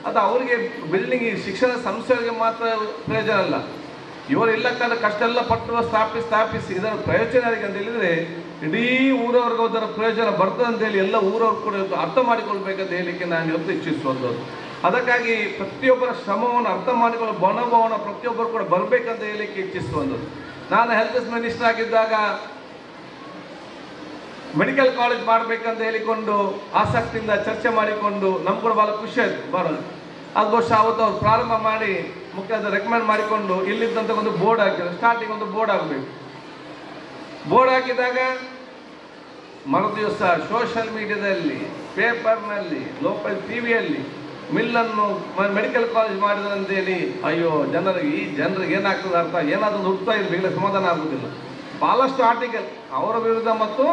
ಅದು ಅವರಿಗೆ ಬಿಲ್ಡಿಂಗ್ ಈ ಶಿಕ್ಷಣ ಸಂಸ್ಥೆಗಳಿಗೆ ಮಾತ್ರ ಪ್ರಯೋಜನ ಅಲ್ಲ. ಇವರು ಇಲ್ಲ ಕಾಲ ಕಷ್ಟ ಎಲ್ಲ ಪಟ್ಟು ಸ್ಥಾಪಿಸಿ ಇದರ ಪ್ರಯೋಜನ ಯಾರಿಗೆ ಅಂತ ಹೇಳಿದರೆ ಇಡೀ ಊರವ್ರಿಗೆ ಅದರ ಪ್ರಯೋಜನ ಬರ್ತದೆ ಅಂತೇಳಿ ಎಲ್ಲ ಊರವ್ರು ಕೂಡ ಅರ್ಥ ಮಾಡಿಕೊಳ್ಬೇಕಂತ ಹೇಳಲಿಕ್ಕೆ ನಾನು ಇವತ್ತು ಇಚ್ಛಿಸುವಂಥದ್ದು. ಅದಕ್ಕಾಗಿ ಪ್ರತಿಯೊಬ್ಬರ ಶ್ರಮವನ್ನು ಅರ್ಥ ಮಾಡಿಕೊಳ್ಳೋ ಮನೋಭಾವನ ಪ್ರತಿಯೊಬ್ಬರು ಕೂಡ ಬರಬೇಕಂತ ಹೇಳಲಿಕ್ಕೆ ಇಚ್ಛಿಸುವಂಥದ್ದು. ನಾನು ಹೆಲ್ತ್ ಮಿನಿಸ್ಟರ್ ಆಗಿದ್ದಾಗ ಮೆಡಿಕಲ್ ಕಾಲೇಜ್ ಮಾಡಬೇಕಂತ ಹೇಳಿಕೊಂಡು ಆಸಕ್ತಿಯಿಂದ ಚರ್ಚೆ ಮಾಡಿಕೊಂಡು ನಮ್ಗೆ ಕೂಡ ಭಾಳ ಖುಷಿ ಆಯಿತು ಬರೋದು. ಅದು ಬಹುಶಃ ಅವತ್ತು ಅವ್ರು ಪ್ರಾರಂಭ ಮಾಡಿ ಮುಖ್ಯದ ರೆಕಮೆಂಡ್ ಮಾಡಿಕೊಂಡು ಇಲ್ಲಿದ್ದಂಥ ಒಂದು ಬೋರ್ಡ್ ಹಾಕಿದ್ರು. ಸ್ಟಾರ್ಟಿಂಗ್ ಒಂದು ಬೋರ್ಡ್ ಆಗಬೇಕು. ಬೋರ್ಡ್ ಹಾಕಿದಾಗ ಮರುದಿವಸ ಸೋಷಿಯಲ್ ಮೀಡಿಯಾದಲ್ಲಿ, ಪೇಪರ್ನಲ್ಲಿ, ಲೋಕಲ್ ಟಿವಿಯಲ್ಲಿ ಮಿಲ್ಲನ್ನು ಮೆಡಿಕಲ್ ಕಾಲೇಜ್ ಮಾಡಿದ್ರು ಅಂತೇಳಿ ಅಯ್ಯೋ ಜನರಿಗೆ ಏನಾಗ್ತದೆ ಅರ್ಥ ಏನಾದರೂ ಹುಡ್ತಾ ಇದ್ರು ಬೇಗ ಸಮಾಧಾನ ಆಗೋದಿಲ್ಲ. ಭಾಳಷ್ಟು ಆರ್ಟಿಕಲ್ ಅವರ ವಿರುದ್ಧ ಮತ್ತು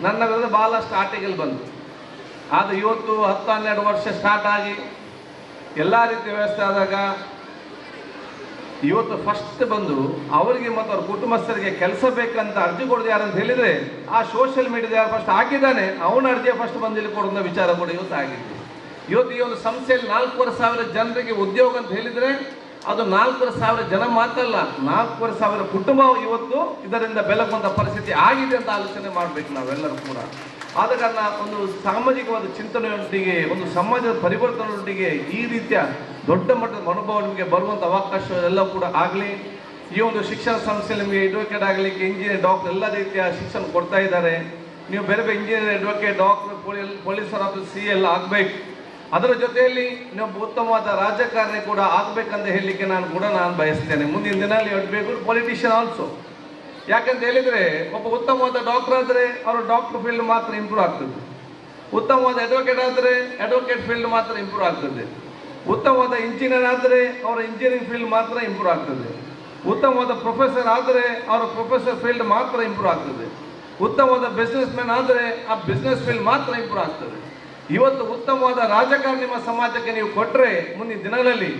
ನನ್ನ ವಿರುದ್ಧ ಭಾಳಷ್ಟು ಆರ್ಟಿಕಲ್ ಬಂತು. ಆದರೆ ಇವತ್ತು 10-12 ವರ್ಷ ಸ್ಟಾರ್ಟ್ ಆಗಿ ಎಲ್ಲ ರೀತಿಯ ವ್ಯವಸ್ಥೆ ಆದಾಗ ಇವತ್ತು ಫಸ್ಟ್ ಬಂದು ಅವರಿಗೆ ಮತ್ತು ಅವ್ರ ಕುಟುಂಬಸ್ಥರಿಗೆ ಕೆಲಸ ಬೇಕಂತ ಅರ್ಜಿ ಕೊಡೋದು ಯಾರಂತ ಹೇಳಿದರೆ ಆ ಸೋಷಿಯಲ್ ಮೀಡಿಯಾದ ಯಾರು ಫಸ್ಟ್ ಹಾಕಿದ್ದಾನೆ ಅವನ ಅರ್ಜಿಯ ಫಸ್ಟ್ ಬಂದು ಇಲ್ಲಿ ಕೊಡೋದ ವಿಚಾರ ಕೂಡ ಇವತ್ತು ಆಗಿದೆ. ಇವತ್ತು ಈ ಒಂದು ಸಂಸ್ಥೆಯಲ್ಲಿ 4,500 ಜನರಿಗೆ ಉದ್ಯೋಗ ಅಂತ ಹೇಳಿದರೆ ಅದು 4,500 ಜನ ಮಾತ್ರ ಅಲ್ಲ, 4,500 ಕುಟುಂಬ ಇವತ್ತು ಇದರಿಂದ ಬೆಳಗುವಂಥ ಪರಿಸ್ಥಿತಿ ಆಗಿದೆ ಅಂತ ಆಲೋಚನೆ ಮಾಡಬೇಕು ನಾವೆಲ್ಲರೂ ಕೂಡ. ಆದ ಕಾರಣ ಒಂದು ಸಾಮಾಜಿಕವಾದ ಚಿಂತನೆಯೊಂದಿಗೆ, ಒಂದು ಸಮಾಜದ ಪರಿವರ್ತನೆಯೊಂದಿಗೆ ಈ ರೀತಿಯ ದೊಡ್ಡ ಮಟ್ಟದ ಮನೋಭಾವ ನಿಮಗೆ ಬರುವಂಥ ಅವಕಾಶ ಎಲ್ಲ ಕೂಡ ಆಗಲಿ. ಈ ಒಂದು ಶಿಕ್ಷಣ ಸಂಸ್ಥೆಯಲ್ಲಿ ನಿಮಗೆ ಅಡ್ವೊಕೇಟ್ ಆಗಲಿಕ್ಕೆ ಇಂಜಿನಿಯರ್, ಡಾಕ್ಟರ್ ಎಲ್ಲ ರೀತಿಯ ಶಿಕ್ಷಣ ಕೊಡ್ತಾ ಇದ್ದಾರೆ. ನೀವು ಬೇರೆ ಬೇರೆ ಇಂಜಿನಿಯರ್, ಅಡ್ವೊಕೇಟ್, ಡಾಕ್ಟರ್, ಪೊಲೀಸರ ಆಫೀಸ್ CA ಆಗಬೇಕು. ಅದರ ಜೊತೆಯಲ್ಲಿ ನೀವು ಉತ್ತಮವಾದ ರಾಜಕಾರಣಿ ಕೂಡ ಆಗಬೇಕಂತ ಹೇಳಲಿಕ್ಕೆ ನಾನು ಬಯಸ್ತೇನೆ. ಮುಂದಿನ ದಿನದಲ್ಲಿ ಆಗಬೇಕು ಪೊಲಿಟಿಷಿಯನ್ ಆಲ್ಸೋ. ಯಾಕಂತ ಹೇಳಿದರೆ ಒಬ್ಬ ಉತ್ತಮವಾದ ಡಾಕ್ಟರ್ ಆದರೆ ಅವರು ಡಾಕ್ಟರ್ ಫೀಲ್ಡ್ ಮಾತ್ರ ಇಂಪ್ರೂವ್ ಆಗ್ತದೆ. ಉತ್ತಮವಾದ ಅಡ್ವೊಕೇಟ್ ಆದರೆ ಅಡ್ವೊಕೇಟ್ ಫೀಲ್ಡ್ ಮಾತ್ರ ಇಂಪ್ರೂವ್ ಆಗ್ತದೆ. ಉತ್ತಮವಾದ ಇಂಜಿನಿಯರ್ ಆದರೆ ಅವರ ಇಂಜಿನಿಯರಿಂಗ್ ಫೀಲ್ಡ್ ಮಾತ್ರ ಇಂಪ್ರೂವ್ ಆಗ್ತದೆ. ಉತ್ತಮವಾದ ಪ್ರೊಫೆಸರ್ ಆದರೆ ಅವರ ಪ್ರೊಫೆಸರ್ ಫೀಲ್ಡ್ ಮಾತ್ರ ಇಂಪ್ರೂವ್ ಆಗ್ತದೆ. ಉತ್ತಮವಾದ ಬಿಸ್ನೆಸ್ ಮ್ಯಾನ್ ಆದರೆ ಆ ಬಿಸ್ನೆಸ್ ಫೀಲ್ಡ್ ಮಾತ್ರ ಇಂಪ್ರೂವ್ ಆಗ್ತದೆ. ಇವತ್ತು ಉತ್ತಮವಾದ ರಾಜಕಾರಣ ನಿಮ್ಮ ಸಮಾಜಕ್ಕೆ ನೀವು ಕೊಟ್ಟರೆ ಮುಂದಿನ ದಿನಗಳಲ್ಲಿ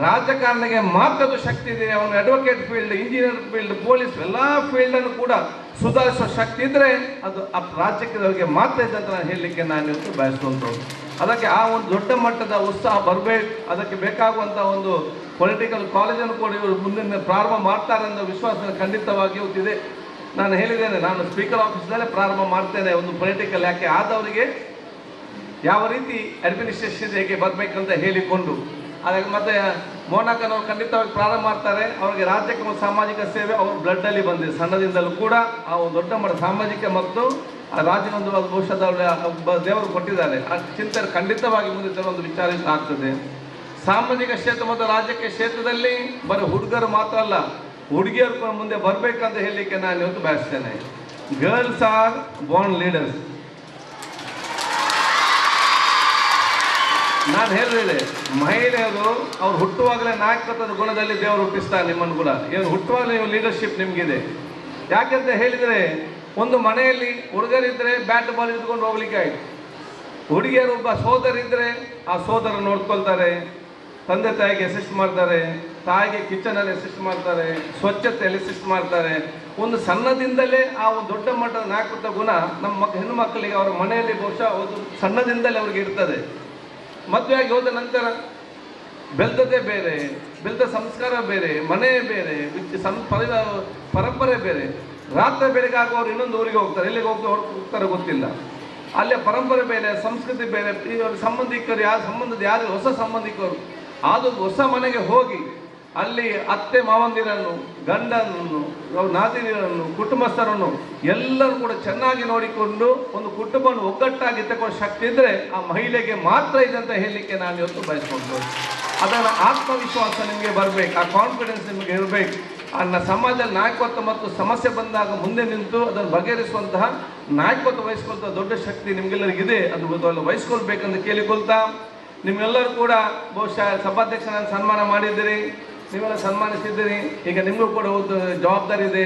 ರಾಜಕಾರಣಿಗೆ ಮಾತ್ರದ ಶಕ್ತಿ ಇದೆ. ಅವನು advocate field, engineer field, police ಎಲ್ಲ ಫೀಲ್ಡನ್ನು ಕೂಡ ಸುಧಾರಿಸುವ ಶಕ್ತಿ ಇದ್ದರೆ ಅದು ಆ ರಾಜ್ಯಕ್ಕೆ ಮಾತ್ರ ಇದೆ ಅಂತ ನಾನು ಹೇಳಲಿಕ್ಕೆ ನಾನು ಇವತ್ತು ಬಯಸುವಂಥದ್ದು. ಅದಕ್ಕೆ ಆ ಒಂದು ದೊಡ್ಡ ಮಟ್ಟದ ಉತ್ಸಾಹ ಬರಬೇಕು. ಅದಕ್ಕೆ ಬೇಕಾಗುವಂಥ ಒಂದು ಪೊಲಿಟಿಕಲ್ ಕಾಲೇಜನ್ನು ಕೂಡ ಇವರು ಮುಂದಿನ ಪ್ರಾರಂಭ ಮಾಡ್ತಾರೆ ಅನ್ನೋ ವಿಶ್ವಾಸ ಖಂಡಿತವಾಗಿ ಇವತ್ತಿದೆ. ನಾನು ಹೇಳಿದ್ದೇನೆ, ನಾನು ಸ್ಪೀಕರ್ ಆಫೀಸ್ನಲ್ಲೇ ಪ್ರಾರಂಭ ಮಾಡ್ತೇನೆ. ಒಂದು ಪೊಲಿಟಿಕಲ್ ಯಾಕೆ ಆದವರಿಗೆ ಯಾವ ರೀತಿ ಅಡ್ಮಿನಿಸ್ಟ್ರೇಷನ್ ಹೇಗೆ ಬರಬೇಕಂತ ಹೇಳಿಕೊಂಡು ಅದಕ್ಕೆ ಮತ್ತೆ ಮೋನಾಕನವರು ಖಂಡಿತವಾಗಿ ಪ್ರಾರಂಭ ಮಾಡ್ತಾರೆ. ಅವರಿಗೆ ರಾಜ್ಯಕ್ಕೆ ಒಂದು ಸಾಮಾಜಿಕ ಸೇವೆ ಅವ್ರ ಬ್ಲಡ್ಡಲ್ಲಿ ಬಂದಿದೆ ಸಣ್ಣದಿಂದಲೂ ಕೂಡ. ಆ ಒಂದು ದೊಡ್ಡ ಮಟ್ಟ ಸಾಮಾಜಿಕ ಮತ್ತು ಆ ರಾಜ್ಯನೊಂದು ಬಹುಶಃ ಒಬ್ಬ ದೇವರು ಕೊಟ್ಟಿದ್ದಾರೆ. ಆ ಚಿಂತನೆ ಖಂಡಿತವಾಗಿ ಮುಂದೆ ತರುವ ಒಂದು ವಿಚಾರ ಆಗ್ತದೆ. ಸಾಮಾಜಿಕ ಕ್ಷೇತ್ರ ಮತ್ತು ರಾಜಕೀಯ ಕ್ಷೇತ್ರದಲ್ಲಿ ಬರೀ ಹುಡುಗರು ಮಾತ್ರ ಅಲ್ಲ, ಹುಡುಗಿಯರು ಕೂಡ ಮುಂದೆ ಬರಬೇಕಂತ ಹೇಳಲಿಕ್ಕೆ ನಾನು ಇವತ್ತು ಬಯಸ್ತೇನೆ. Girls are born leaders. ನಾನು ಹೇಳಿದೆ, ಮಹಿಳೆಯರು ಅವ್ರು ಹುಟ್ಟುವಾಗಲೇ ನಾಯಕತ್ವದ ಗುಣದಲ್ಲಿ ದೇವರು ಹುಟ್ಟಿಸ್ತಾರೆ ನಿಮ್ಮನ್ನು ಕೂಡ. ಏನು ಹುಟ್ಟುವಾಗಲೇ ನೀವು ಲೀಡರ್ಶಿಪ್ ನಿಮಗಿದೆ. ಯಾಕೆಂತ ಹೇಳಿದರೆ, ಒಂದು ಮನೆಯಲ್ಲಿ ಹುಡುಗರಿದ್ದರೆ ಬ್ಯಾಟ್ ಬಾಲ್ ಇಟ್ಕೊಂಡು ಹೋಗ್ಲಿಕ್ಕೆ ಆಯ್ತು, ಹುಡುಗಿಯರು ಒಬ್ಬ ಸೋದರಿದ್ದರೆ ಆ ಸೋದರ ನೋಡ್ಕೊಳ್ತಾರೆ, ತಂದೆ ತಾಯಿಗೆ ಅಸಿಸ್ಟ್ ಮಾಡ್ತಾರೆ, ತಾಯಿಗೆ ಕಿಚನಲ್ಲಿ ಅಸಿಸ್ಟ್ ಮಾಡ್ತಾರೆ, ಸ್ವಚ್ಛತೆಯಲ್ಲಿ ಅಸಿಸ್ಟ್ ಮಾಡ್ತಾರೆ. ಒಂದು ಸಣ್ಣದಿಂದಲೇ ಆ ಒಂದು ದೊಡ್ಡ ಮಟ್ಟದ ನಾಯಕತ್ವ ಗುಣ ನಮ್ಮ ಹೆಣ್ಣು ಮಕ್ಕಳಿಗೆ ಅವರ ಮನೆಯಲ್ಲಿ ಬಹುಶಃ ಒಂದು ಸಣ್ಣದಿಂದಲೇ ಅವ್ರಿಗೆ ಇರ್ತದೆ. ಮದುವೆ ಆಗಿ ಹೋದ ನಂತರ ಬೆಳೆದದೇ ಬೇರೆ, ಬೆಳೆದ ಸಂಸ್ಕಾರ ಬೇರೆ, ಮನೆ ಬೇರೆ, ಪರಂಪರೆ ಬೇರೆ. ರಾತ್ರಿ ಬೆಳಗಾಗುವವರು ಇನ್ನೊಂದು ಊರಿಗೆ ಹೋಗ್ತಾರೆ, ಎಲ್ಲಿಗೆ ಹೋಗ್ತಾರೆ ಗೊತ್ತಿಲ್ಲ. ಅಲ್ಲಿಯ ಪರಂಪರೆ ಬೇರೆ, ಸಂಸ್ಕೃತಿ ಬೇರೆ, ಸಂಬಂಧಿಕರು ಯಾರು ಸಂಬಂಧದ ಯಾರು ಹೊಸ ಸಂಬಂಧಿಕರು ಅದು ಹೊಸ ಮನೆಗೆ ಹೋಗಿ ಅಲ್ಲಿ ಅತ್ತೆ ಮಾವಂದಿರನ್ನು, ಗಂಡನನ್ನು, ನಾದಿನಿಯರನ್ನು, ಕುಟುಂಬಸ್ಥರನ್ನು ಎಲ್ಲರೂ ಕೂಡ ಚೆನ್ನಾಗಿ ನೋಡಿಕೊಂಡು ಒಂದು ಕುಟುಂಬವನ್ನು ಒಗ್ಗಟ್ಟಾಗಿ ತಗೊಳ್ಳೋ ಶಕ್ತಿ ಇದ್ದರೆ ಆ ಮಹಿಳೆಗೆ ಮಾತ್ರ ಇದೆ ಅಂತ ಹೇಳಲಿಕ್ಕೆ ನಾನು ಇವತ್ತು ಬಯಸ್ಕೊಂಡು, ಅದರ ಆತ್ಮವಿಶ್ವಾಸ ನಿಮಗೆ ಬರಬೇಕು, ಆ ಕಾನ್ಫಿಡೆನ್ಸ್ ನಿಮಗೆ ಇರಬೇಕು. ಆ ಸಮಾಜದಲ್ಲಿ ನಾಯಕತ್ವ ಮತ್ತು ಸಮಸ್ಯೆ ಬಂದಾಗ ಮುಂದೆ ನಿಂತು ಅದನ್ನು ಬಗೆಹರಿಸುವಂತಹ ನಾಯಕತ್ವ ವಹಿಸ್ಕೊಳ್ತಾ ದೊಡ್ಡ ಶಕ್ತಿ ನಿಮಗೆಲ್ಲರಿಗಿದೆ. ಅದು ವಹಿಸ್ಕೊಳ್ಬೇಕಂತ ಕೇಳಿಕೊಳ್ತಾ, ನಿಮ್ಮೆಲ್ಲರೂ ಕೂಡ ಬಹುಶಃ ಸಭಾಧ್ಯಕ್ಷರನ್ನು ಸನ್ಮಾನ ಮಾಡಿದ್ದೀರಿ, ನೀವೆಲ್ಲ ಸನ್ಮಾನಿಸಿದ್ದೀರಿ. ಈಗ ನಿಮಗೂ ಕೂಡ ಒಂದು ಜವಾಬ್ದಾರಿ ಇದೆ.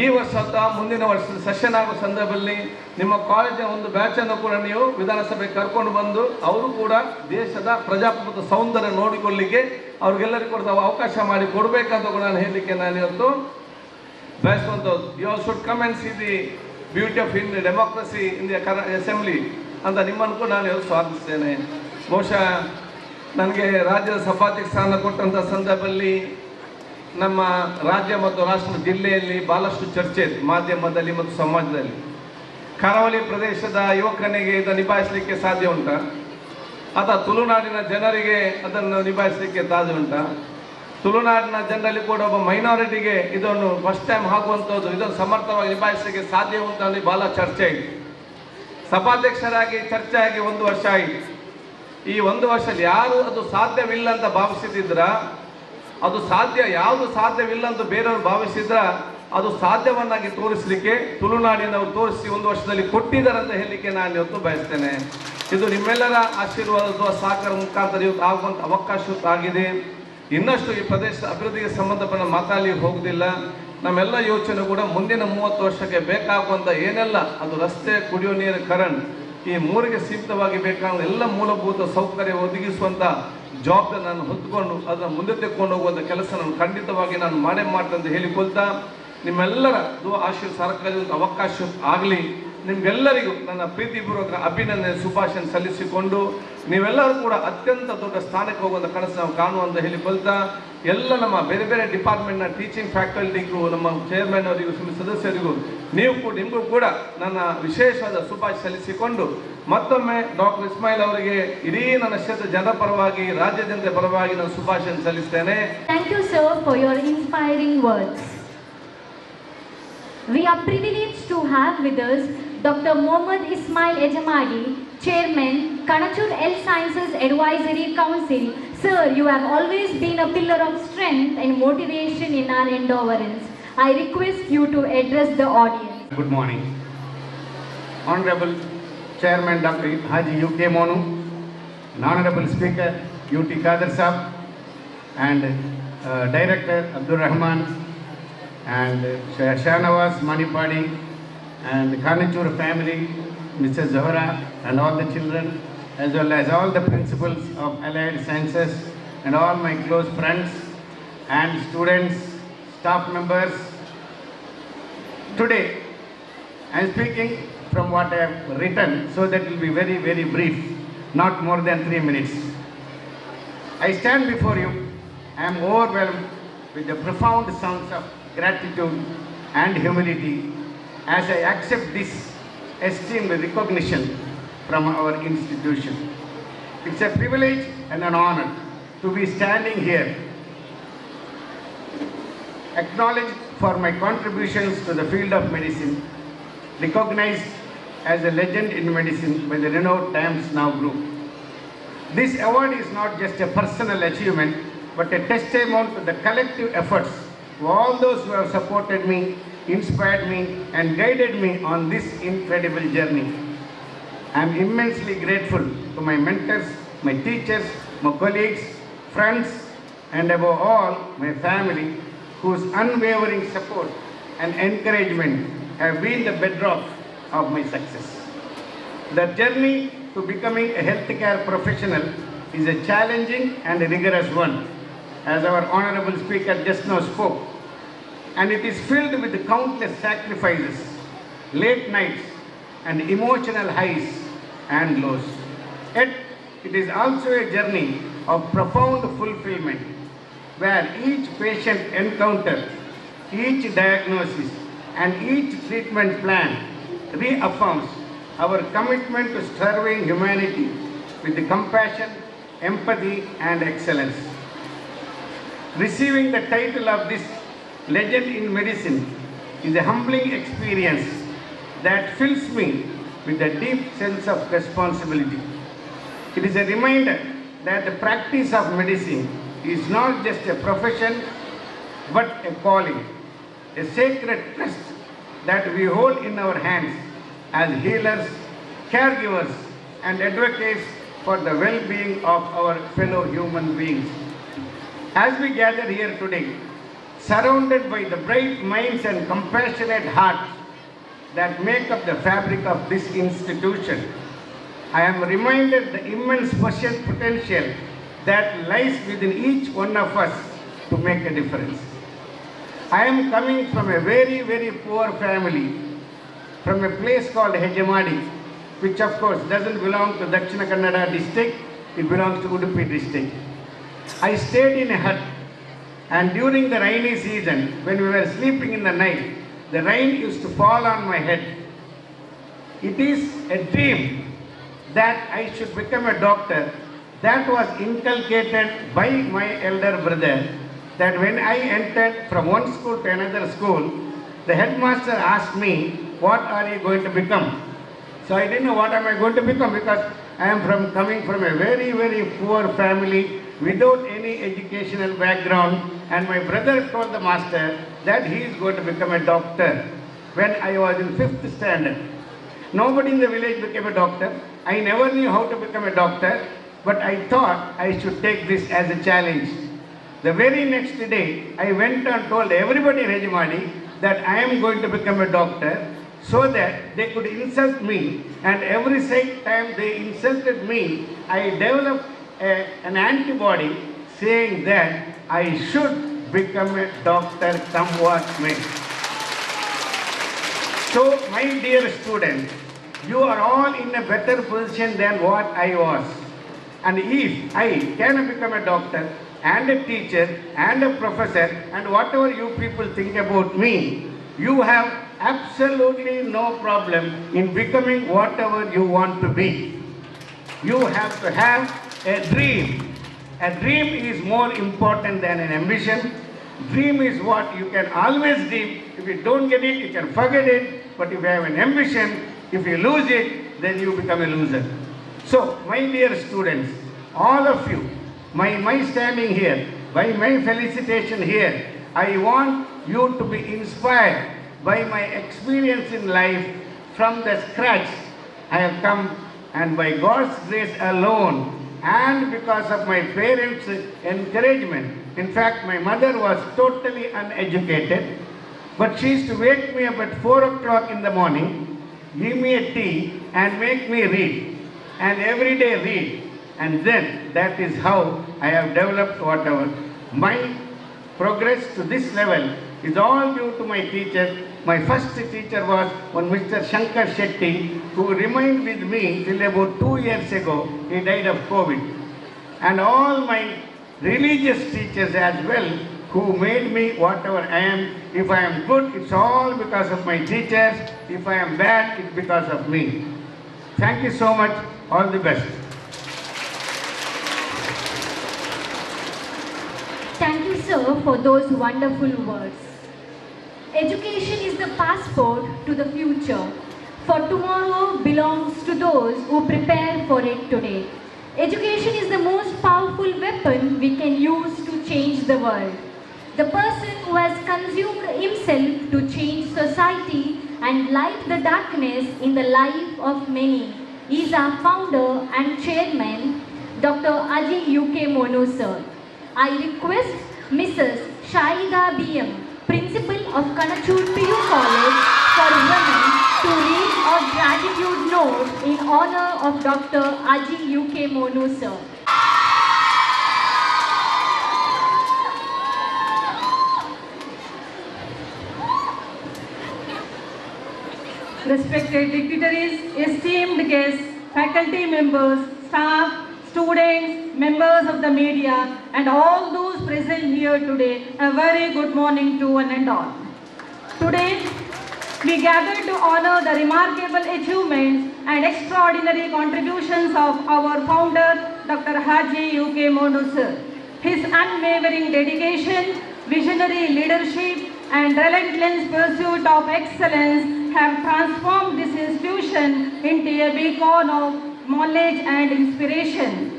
ಈ ವರ್ಷ ಅಥವಾ ಮುಂದಿನ ವರ್ಷದ ಸೆಷನ್ ಆಗೋ ಸಂದರ್ಭದಲ್ಲಿ ನಿಮ್ಮ ಕಾಲೇಜಿನ ಒಂದು ಬ್ಯಾಚನ್ನು ಕೂಡ ನೀವು ವಿಧಾನಸಭೆಗೆ ಕರ್ಕೊಂಡು ಬಂದು ಅವರು ಕೂಡ ದೇಶದ ಪ್ರಜಾಪ್ರಭುತ್ವ ಸೌಂದರ್ಯ ನೋಡಿಕೊಳ್ಳಿಕ್ಕೆ ಅವ್ರಿಗೆಲ್ಲರಿಗೂ ಕೂಡ ಅವಕಾಶ ಮಾಡಿ ಕೊಡಬೇಕಂತ ಕೂಡ ನಾನು ಹೇಳಲಿಕ್ಕೆ ನಾನು ಇವತ್ತು ಬಯಸುವಂಥದ್ದು. You all should come and see the beauty of in democracy in the assembly ಅಂತ ನಿಮ್ಮನ್ನು ಕೂಡ ನಾನು ಇವತ್ತು ಸ್ವಾಗತಿಸ್ತೇನೆ. ಬಹುಶಃ ನನಗೆ ರಾಜ್ಯದ ಸಭಾಧ್ಯಕ್ಷ ಸ್ಥಾನ ಕೊಟ್ಟಂಥ ಸಂದರ್ಭದಲ್ಲಿ ನಮ್ಮ ರಾಜ್ಯ ಮತ್ತು ರಾಷ್ಟ್ರ ಜಿಲ್ಲೆಯಲ್ಲಿ ಭಾಳಷ್ಟು ಚರ್ಚೆ ಮಾಧ್ಯಮದಲ್ಲಿ ಮತ್ತು ಸಮಾಜದಲ್ಲಿ. ಕರಾವಳಿ ಪ್ರದೇಶದ ಯುವಕನಿಗೆ ಇದನ್ನು ನಿಭಾಯಿಸಲಿಕ್ಕೆ ಸಾಧ್ಯ ಉಂಟಾ, ಅಥವಾ ತುಳುನಾಡಿನ ಜನರಿಗೆ ಅದನ್ನು ನಿಭಾಯಿಸಲಿಕ್ಕೆ ಸಾಧ್ಯ ಉಂಟಾ? ತುಳುನಾಡಿನ ಜನರಲ್ಲಿ ಕೂಡ ಒಬ್ಬ ಮೈನಾರಿಟಿಗೆ ಇದನ್ನು ಫಸ್ಟ್ ಟೈಮ್ ಆಗುವಂಥದ್ದು, ಇದನ್ನು ಸಮರ್ಥವಾಗಿ ನಿಭಾಯಿಸಲಿಕ್ಕೆ ಸಾಧ್ಯ ಉಂಟು ಅಂದರೆ ಭಾಳ ಚರ್ಚೆ ಆಯಿತು. ಸಭಾಧ್ಯಕ್ಷರಾಗಿ ಚರ್ಚೆ ಆಗಿ 1 ವರ್ಷ ಆಯಿತು. ಈ 1 ವರ್ಷದಲ್ಲಿ ಯಾರು ಅದು ಸಾಧ್ಯವಿಲ್ಲ ಅಂತ ಭಾವಿಸಿದ್ರ, ಅದು ಯಾವುದು ಸಾಧ್ಯವಿಲ್ಲ ಅಂತ ಬೇರೆಯವರು ಭಾವಿಸಿದ್ರ, ಅದು ಸಾಧ್ಯವನ್ನಾಗಿ ತೋರಿಸಲಿಕ್ಕೆ ತುಳುನಾಡಿನವರು ತೋರಿಸಿ 1 ವರ್ಷದಲ್ಲಿ ಕೊಟ್ಟಿದ್ದಾರೆ ಅಂತ ಹೇಳಲಿಕ್ಕೆ ನಾನು ಇವತ್ತು ಬಯಸ್ತೇನೆ. ಇದು ನಿಮ್ಮೆಲ್ಲರ ಆಶೀರ್ವಾದದ ಸಹಕಾರ ಮುಖಾಂತರ ಇವತ್ತು ಆಗುವಂಥ ಅವಕಾಶ ಆಗಿದೆ. ಇನ್ನಷ್ಟು ಈ ಪ್ರದೇಶದ ಅಭಿವೃದ್ಧಿಗೆ ಸಂಬಂಧಪಟ್ಟ ಮಾತಾಡಲಿಕ್ಕೆ ಹೋಗುವುದಿಲ್ಲ. ನಮ್ಮೆಲ್ಲ ಯೋಚನೆ ಕೂಡ ಮುಂದಿನ 30 ವರ್ಷಕ್ಕೆ ಬೇಕಾಗುವಂಥ ಏನೆಲ್ಲ, ಅದು ರಸ್ತೆ, ಕುಡಿಯೋ ನೀರು, ಕರೆಂಟ್, ಈ 3ಗೆ ಸೀಮಿತವಾಗಿ ಬೇಕಾದ ಎಲ್ಲ ಮೂಲಭೂತ ಸೌಕರ್ಯ ಒದಗಿಸುವಂಥ ಜವಾಬ್ದಾರಿ ನಾನು ಹೊತ್ತುಕೊಂಡು ಅದನ್ನು ಮುಂದೆ ತೆಗೆದುಕೊಂಡು ಹೋಗುವಂಥ ಕೆಲಸ ನಾನು ಖಂಡಿತವಾಗಿ ನಾನು ಮಾಡ್ತೇನೆ ಅಂತ ಹೇಳಿಕೊಳ್ತಾ, ನಿಮ್ಮೆಲ್ಲರ ಸರ್ಕಾರದ ಅವಕಾಶ ಆಗಲಿ. ನಿಮಗೆಲ್ಲರಿಗೂ ನನ್ನ ಪ್ರೀತಿಪೂರ್ವಕ ಅಭಿನಂದನೆ, ಶುಭಾಶಯ ಸಲ್ಲಿಸಿಕೊಂಡು ನೀವೆಲ್ಲರೂ ಕೂಡ ಅತ್ಯಂತ ದೊಡ್ಡ ಸ್ಥಾನಕ್ಕೆ ಹೋಗುವಂಥ ಕನಸು ನಾವು ಕಾಣುವಂತ ಹೇಳಿಕೊಳ್ತಾ, ಎಲ್ಲ ನಮ್ಮ ಬೇರೆ ಬೇರೆ ಡಿಪಾರ್ಟ್ಮೆಂಟ್ನ ಟೀಚಿಂಗ್ ಫ್ಯಾಕಲ್ಟಿಗೂ, ನಮ್ಮ ಚೇರ್ಮನ್ ಅವರಿಗೂ, ಸದಸ್ಯರಿಗೂ ನಿಮಗೂ ಕೂಡ ನನ್ನ ವಿಶೇಷವಾದ ಶುಭಾಶಯ ಸಲ್ಲಿಸಿಕೊಂಡು ಮತ್ತೊಮ್ಮೆ ಡಾಕ್ಟರ್ ಇಸ್ಮಾಯಿಲ್ ಅವರಿಗೆ ಇಡೀ ನನ್ನ ಕ್ಷೇತ್ರ ಜನರ ಪರವಾಗಿ, ರಾಜ್ಯ ಜನತೆ ಪರವಾಗಿ ನಾನು ಶುಭಾಶಯ ಸಲ್ಲಿಸ್ತೇನೆ. Thank you, sir, for your inspiring words. We are privileged to have with us Dr. Mohammad Ismail Ejamadi, Chairman, Kanachur Health Sciences Advisory Council. Sir, you have always been a pillar of strength and motivation in our endeavors. I request you to address the audience. Good morning. Honorable Chairman Dr. Haji U.K. Monu, Honorable Speaker U.T. Kader Saab, and Director Abdul Rahman, and Shahnawaz Manipadi, and the Kanachur family, Mrs. Zohra, and all the children, as well as all the principals of Allied Sciences, and all my close friends and students, staff members. Today, I am speaking from what I have written, so that will be very, very brief, not more than 3 minutes. I stand before you. I am overwhelmed with the profound sense of gratitude and humility as I accept this esteemed recognition from our institution. It's a privilege and an honor to be standing here, acknowledged for my contributions to the field of medicine, recognized as a legend in medicine by the renowned Times Now Group. This award is not just a personal achievement, but a testimony to the collective efforts of all those who have supported me, inspired me, and guided me on this incredible journey. I am immensely grateful to my mentors, my teachers, my colleagues, friends, and above all, my family, whose unwavering support and encouragement have been the bedrock of my success. The journey to becoming a healthcare professional is a challenging and rigorous one, as our Honorable Speaker just now spoke, and it is filled with countless sacrifices, late nights, and emotional highs and lows. Yet, it is also a journey of profound fulfillment, where each patient encounter, each diagnosis, and each treatment plan reaffirms our commitment to serving humanity with the compassion, empathy, and excellence. Receiving the title of this legend in medicine is a humbling experience that fills me with a deep sense of responsibility. It is a reminder that the practice of medicine is not just a profession but a calling, a sacred trust that we hold in our hands as healers, caregivers, and advocates for the well-being of our fellow human beings. As we gather here today, surrounded by the bright minds and compassionate hearts that make up the fabric of this institution, I am reminded the immense potential that lies within each one of us to make a difference. I am coming from a very, very poor family, from a place called Hejamadi, which of course doesn't belong to Dakshina Kannada district, it belongs to Udupi district. I stayed in a hut, and during the rainy season, when we were sleeping in the night, the rain used to fall on my head. It is a dream that I should become a doctor that was inculcated by my elder brother, that when I entered from one school to another school, the headmaster asked me, what are you going to become? So I didn't know what am I going to become, because I am coming from a very, very poor family without any educational background, and my brother told the master that he is going to become a doctor when I was in 5th standard. Nobody in the village became a doctor. I never knew how to become a doctor, but I thought I should take this as a challenge. The very next day, I went and told everybody in Hejamadi that I am going to become a doctor, so that they could insult me, and every time they insulted me, I developed an antibody saying that I should become a doctor come what may. So, my dear students, you are all in a better position than what I was. And if I can become a doctor and a teacher and a professor, and whatever you people think about me, you have absolutely no problem in becoming whatever you want to be. You have to have a dream. A dream is more important than an ambition. Dream is what you can always dream. If you don't get it, you can forget it. But if you have an ambition, if you lose it, then you become a loser. So, my dear students, all of you, my standing here, by my felicitation here, I want you to be inspired by my experience in life. From the scratch I have come, and by God's grace alone, and because of my parents' encouragement. In fact, my mother was totally uneducated, but she used to wake me up at 4 o'clock in the morning, give me a tea and make me read, and every day read. And then that is how I have developed whatever. My progress to this level is all due to my teachers. My first teacher was one Mr. Shankar Shetty, who remained with me till about 2 years ago. He died of COVID. And all my religious teachers as well, who made me whatever I am. If I am good, it's all because of my teachers. If I am bad, it's because of me. Thank you so much. All the best. Thank you, sir, for those wonderful words. Education is the passport to the future. for tomorrow belongs to those who prepare for it today. Education is the most powerful weapon we can use to change the world. The person who has consumed himself to change society and light the darkness in the life of many is our founder and chairman, Dr. Aji UK Monu sir. I request Mrs. Shahida BM, Principal of Kanachur PU College for Women, to read a gratitude note in honor of Dr. Aji UK Monu sir. Respected dignitaries, esteemed guests, faculty members, staff, students, members of the media, and all those present here today, a very good morning to one and all. Today, we gather to honor the remarkable achievements and extraordinary contributions of our founder, Dr. Haji UK Monu sir. His unwavering dedication, visionary leadership, and relentless pursuit of excellence have transformed this institution into a beacon of knowledge and inspiration.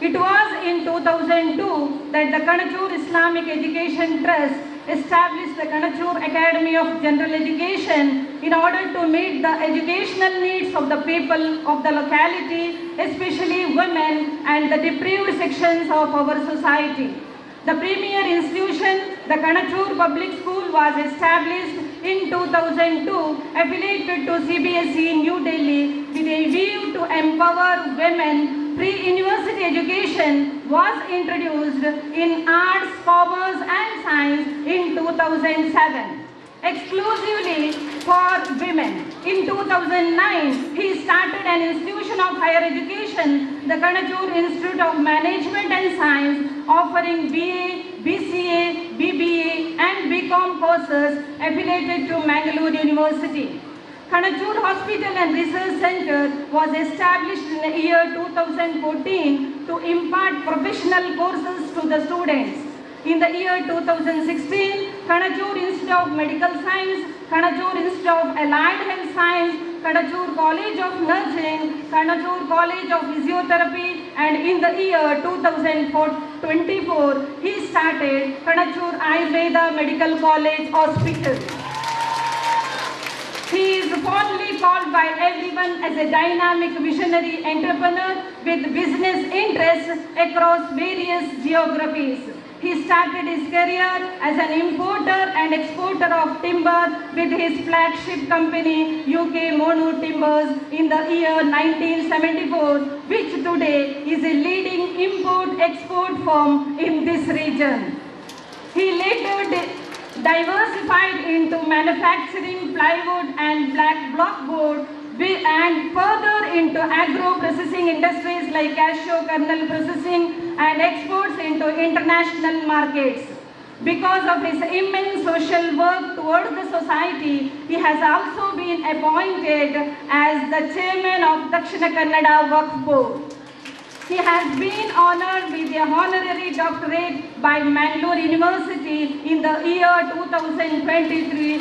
It was in 2002 that the Kanachur Islamic Education Trust established the Kanachur Academy of General Education in order to meet the educational needs of the people of the locality, especially women and the deprived sections of our society. The premier institution, the Kanachur Public School, was established in 2002, affiliated to CBSE New Delhi, with a view to empower women. Pre-university education was introduced in arts, commerce and science in 2007, exclusively for women. In 2009, he started an institution of higher education, the Kanachur Institute of Management and Science, offering BA, BCA, BBA and BCom courses affiliated to Mangalore University. Kanachur Hospital and Research Center was established in the year 2014 to impart professional courses to the students. In the year 2016, Kanachur Institute of Medical Science, Kanachur Institute of Allied Health Science, Kanachur College of Nursing, Kanachur College of Physiotherapy, and in the year 2024, he started Kanachur Ayurveda Medical College Hospital. He is fondly called by everyone as a dynamic visionary entrepreneur with business interests across various geographies. He started his career as an importer and exporter of timber with his flagship company UK Monu Timbers in the year 1974, which today is a leading import-export firm in this region. He later diversified into manufacturing plywood and black blockboard and further into agro-processing industries like cashew kernel processing and exports into international markets. Because of his immense social work towards the society, he has also been appointed as the chairman of Dakshina Kannada Waqf Board. He has been honored with a honorary doctorate by Mangalore University in the year 2023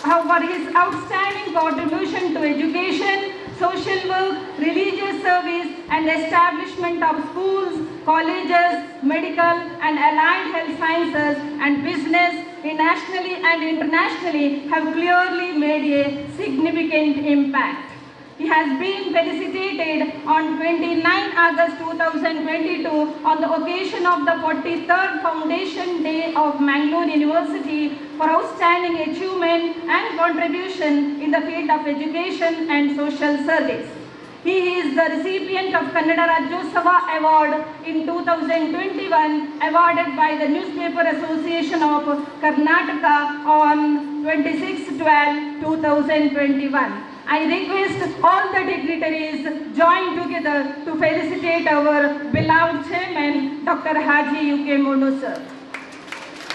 for his outstanding contribution to education, social work, religious service, and establishment of schools, colleges, medical and allied health sciences, and business nationally and internationally have clearly made a significant impact. He has been felicitated on 29 August 2022 on the occasion of the 43rd Foundation Day of Mangalore University for outstanding achievement and contribution in the field of education and social service. He is the recipient of Kannada Rajyotsava Award in 2021, awarded by the Newspaper Association of Karnataka on 26/12/2021. I request all the dignitaries join together to felicitate our beloved chairman, Dr. Haji UK Monu sir.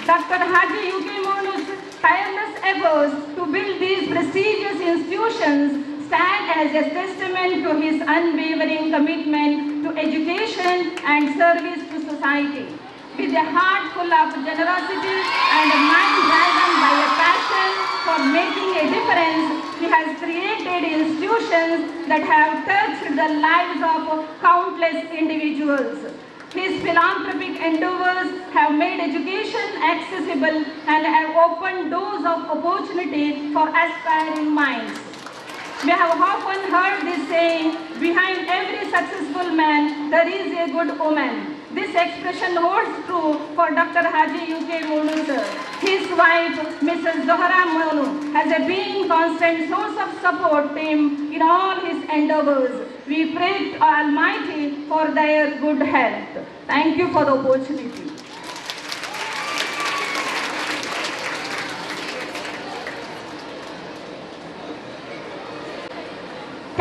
Dr. Haji UK Monu's tireless efforts to build these prestigious institutions stand as a testament to his unwavering commitment to education and service to society. With a heart full of generosity and a mind driven by a passion for making a difference, He has created institutions that have touched the lives of countless individuals. His philanthropic endeavors have made education accessible and have opened doors of opportunity for aspiring minds. We have often heard this saying, behind every successful man, there is a good woman. This expression holds true for Dr. Haji U.K. Monu sir. His wife, Mrs. Zohra Monu, has been constant source of support to him in all his endeavors. We pray to Almighty for their good health. Thank you for the opportunity.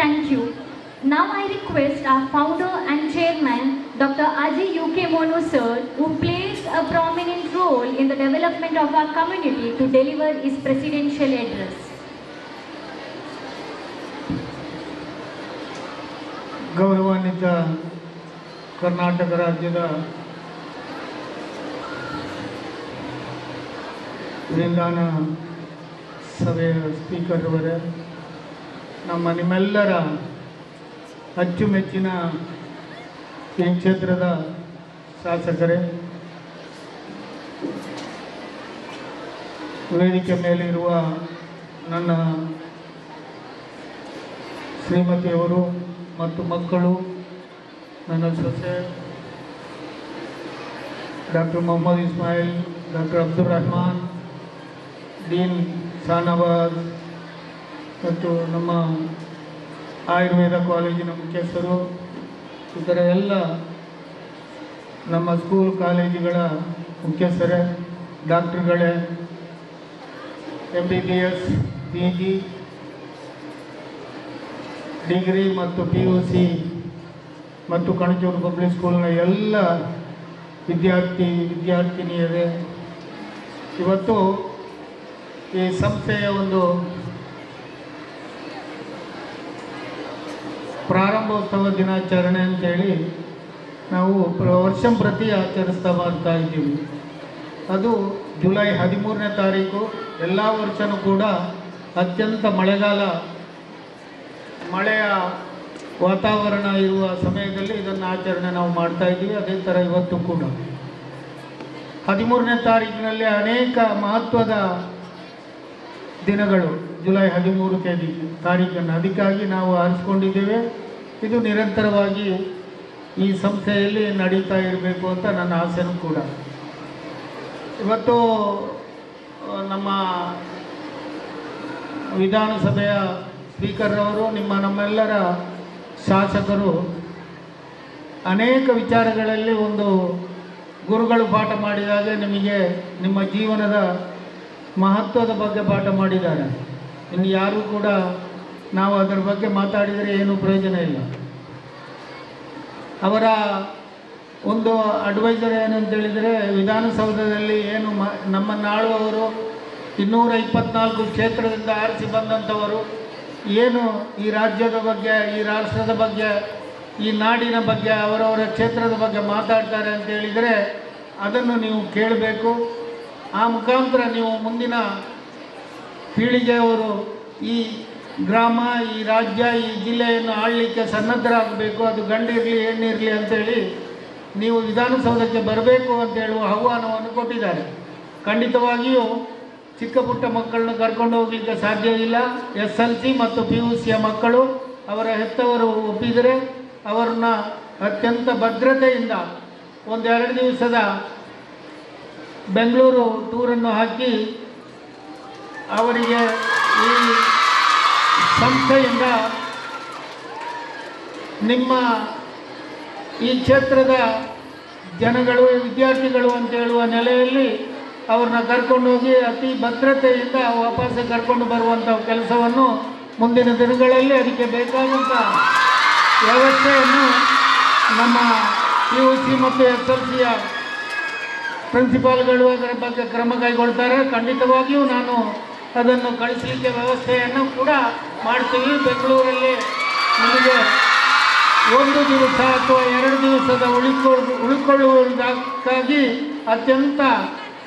Thank you. Now I request our founder and chairman, Dr. Aji U.K. Monu sir, who plays a prominent role in the development of our community, to deliver his presidential address. ಗೌರವಾನ್ವಿತ ಕರ್ನಾಟಕ ರಾಜ್ಯದ ವಿಧಾನ ಸಭೆಯ speaker ಅವರೇ, ನಿಮ್ಮೆಲ್ಲರ ಅಚ್ಚುಮೆಚ್ಚಿನ ಈ ಕ್ಷೇತ್ರದ ಶಾಸಕರೇ, ವೇದಿಕೆ ಮೇಲಿರುವ ನನ್ನ ಶ್ರೀಮತಿಯವರು ಮತ್ತು ಮಕ್ಕಳು, ನನ್ನ ಸೊಸೆ doctor Mohammed Ismail, doctor Abdul Rahman, dean Shahnawaz ಮತ್ತು ನಮ್ಮ ಆಯುರ್ವೇದ ಕಾಲೇಜಿನ ಮುಖ್ಯಸ್ಥರು, ಇತರ ಎಲ್ಲ ನಮ್ಮ ಸ್ಕೂಲ್ ಕಾಲೇಜುಗಳ ಮುಖ್ಯಸ್ಥರೇ, ಡಾಕ್ಟರ್ಗಳೇ, MBBS, PG, ಡಿಗ್ರಿ ಮತ್ತು PUC ಮತ್ತು ಕಣಚೂರು ಪಬ್ಲಿಕ್ ಸ್ಕೂಲ್ನ ಎಲ್ಲ ವಿದ್ಯಾರ್ಥಿನಿಯರೇ, ಇವತ್ತು ಈ ಸಂಸ್ಥೆಯ ಒಂದು ಪ್ರಾರಂಭೋತ್ಸವ ದಿನಾಚರಣೆ ಅಂತೇಳಿ ನಾವು ವರ್ಷಂಪ್ರತಿ ಆಚರಿಸ್ತಾ ಬರ್ತಾ ಇದ್ದೀವಿ. ಅದು ಜುಲೈ 13ನೇ ತಾರೀಕು. ಎಲ್ಲ ವರ್ಷವೂ ಕೂಡ ಅತ್ಯಂತ ಮಳೆಯ ವಾತಾವರಣ ಇರುವ ಸಮಯದಲ್ಲಿ ಇದನ್ನು ಆಚರಣೆ ನಾವು ಮಾಡ್ತಾ ಇದ್ದೀವಿ. ಅದೇ ಥರ ಇವತ್ತು ಕೂಡ 13ನೇ ತಾರೀಕಿನಲ್ಲಿ ಅನೇಕ ಮಹತ್ವದ ದಿನಗಳು, ಜುಲೈ 13ನೇ ತಾರೀಕನ್ನು ಅದಕ್ಕಾಗಿ ನಾವು ಆರಿಸ್ಕೊಂಡಿದ್ದೇವೆ. ಇದು ನಿರಂತರವಾಗಿ ಈ ಸಂಸ್ಥೆಯಲ್ಲಿ ನಡೀತಾ ಇರಬೇಕು ಅಂತ ನನ್ನ ಆಸೆನೂ ಕೂಡ. ಇವತ್ತು ನಮ್ಮ ವಿಧಾನಸಭೆಯ ಸ್ಪೀಕರ್ ಅವರು, ನಮ್ಮೆಲ್ಲರ ಶಾಸಕರು ಅನೇಕ ವಿಚಾರಗಳಲ್ಲಿ ಒಂದು ಗುರುಗಳು ಪಾಠ ಮಾಡಿದಾಗ ನಿಮಗೆ ನಿಮ್ಮ ಜೀವನದ ಮಹತ್ವದ ಬಗ್ಗೆ ಪಾಠ ಮಾಡಿದ್ದಾರೆ. ಇನ್ನು ಯಾರೂ ಕೂಡ ನಾವು ಅದರ ಬಗ್ಗೆ ಮಾತಾಡಿದರೆ ಏನೂ ಪ್ರಯೋಜನ ಇಲ್ಲ. ಅವರ ಒಂದು ಅಡ್ವೈಸರ್ ಏನಂತೇಳಿದರೆ, ವಿಧಾನಸೌಧದಲ್ಲಿ ಏನು ನಮ್ಮನ್ನಾಳುವವರು 224 ಕ್ಷೇತ್ರದಿಂದ ಆರಿಸಿ ಬಂದಂಥವರು ಏನು ಈ ರಾಜ್ಯದ ಬಗ್ಗೆ, ಈ ರಾಷ್ಟ್ರದ ಬಗ್ಗೆ, ಈ ನಾಡಿನ ಬಗ್ಗೆ, ಅವರವರ ಕ್ಷೇತ್ರದ ಬಗ್ಗೆ ಮಾತಾಡ್ತಾರೆ ಅಂತ ಹೇಳಿದರೆ ಅದನ್ನು ನೀವು ಕೇಳಬೇಕು. ಆ ಮುಖಾಂತರ ನೀವು ಮುಂದಿನ ಪೀಳಿಗೆಯವರು ಈ ಗ್ರಾಮ, ಈ ರಾಜ್ಯ, ಈ ಜಿಲ್ಲೆಯನ್ನು ಆಳಲಿಕ್ಕೆ ಸನ್ನದ್ಧರಾಗಬೇಕು. ಅದು ಗಂಡಿರಲಿ ಹೆಣ್ಣಿರಲಿ ಅಂತೇಳಿ ನೀವು ವಿಧಾನಸೌಧಕ್ಕೆ ಬರಬೇಕು ಅಂತ ಹೇಳುವ ಆಹ್ವಾನವನ್ನು ಕೊಟ್ಟಿದ್ದಾರೆ. ಖಂಡಿತವಾಗಿಯೂ ಚಿಕ್ಕ ಪುಟ್ಟ ಮಕ್ಕಳನ್ನು ಕರ್ಕೊಂಡು ಹೋಗಲಿಕ್ಕೆ ಸಾಧ್ಯ ಇಲ್ಲ. SLC ಮತ್ತು PUCಯ ಮಕ್ಕಳು ಅವರ ಹೆತ್ತವರು ಒಪ್ಪಿದರೆ ಅವರನ್ನ ಅತ್ಯಂತ ಭದ್ರತೆಯಿಂದ 1-2 ದಿವಸದ ಬೆಂಗಳೂರು ಟೂರನ್ನು ಹಾಕಿ ಅವರಿಗೆ ಈ ಸಂಸ್ಥೆಯಿಂದ ನಿಮ್ಮ ಈ ಕ್ಷೇತ್ರದ ಜನಗಳು, ವಿದ್ಯಾರ್ಥಿಗಳು ಅಂತ ಹೇಳುವ ನೆಲೆಯಲ್ಲಿ ಅವ್ರನ್ನ ಕರ್ಕೊಂಡೋಗಿ ಅತಿ ಭದ್ರತೆಯಿಂದ ವಾಪಸ್ಸು ಕರ್ಕೊಂಡು ಬರುವಂಥ ಕೆಲಸವನ್ನು ಮುಂದಿನ ದಿನಗಳಲ್ಲಿ ಅದಕ್ಕೆ ಬೇಕಾದಂಥ ವ್ಯವಸ್ಥೆಯನ್ನು ನಮ್ಮ PUC ಮತ್ತು SLCಯ ಪ್ರಿನ್ಸಿಪಾಲ್ಗಳು ಅದರ ಬಗ್ಗೆ ಕ್ರಮ ಕೈಗೊಳ್ತಾರೆ. ಖಂಡಿತವಾಗಿಯೂ ನಾನು ಅದನ್ನು ಕಳಿಸಲಿಕ್ಕೆ ವ್ಯವಸ್ಥೆಯನ್ನು ಕೂಡ ಮಾಡ್ತೀವಿ. ಬೆಂಗಳೂರಲ್ಲಿ ನಿಮಗೆ 1 ದಿವಸ ಅಥವಾ 2 ದಿವಸದ ಉಳಿಕೊಳ್ಳುವುದಕ್ಕಾಗಿ ಅತ್ಯಂತ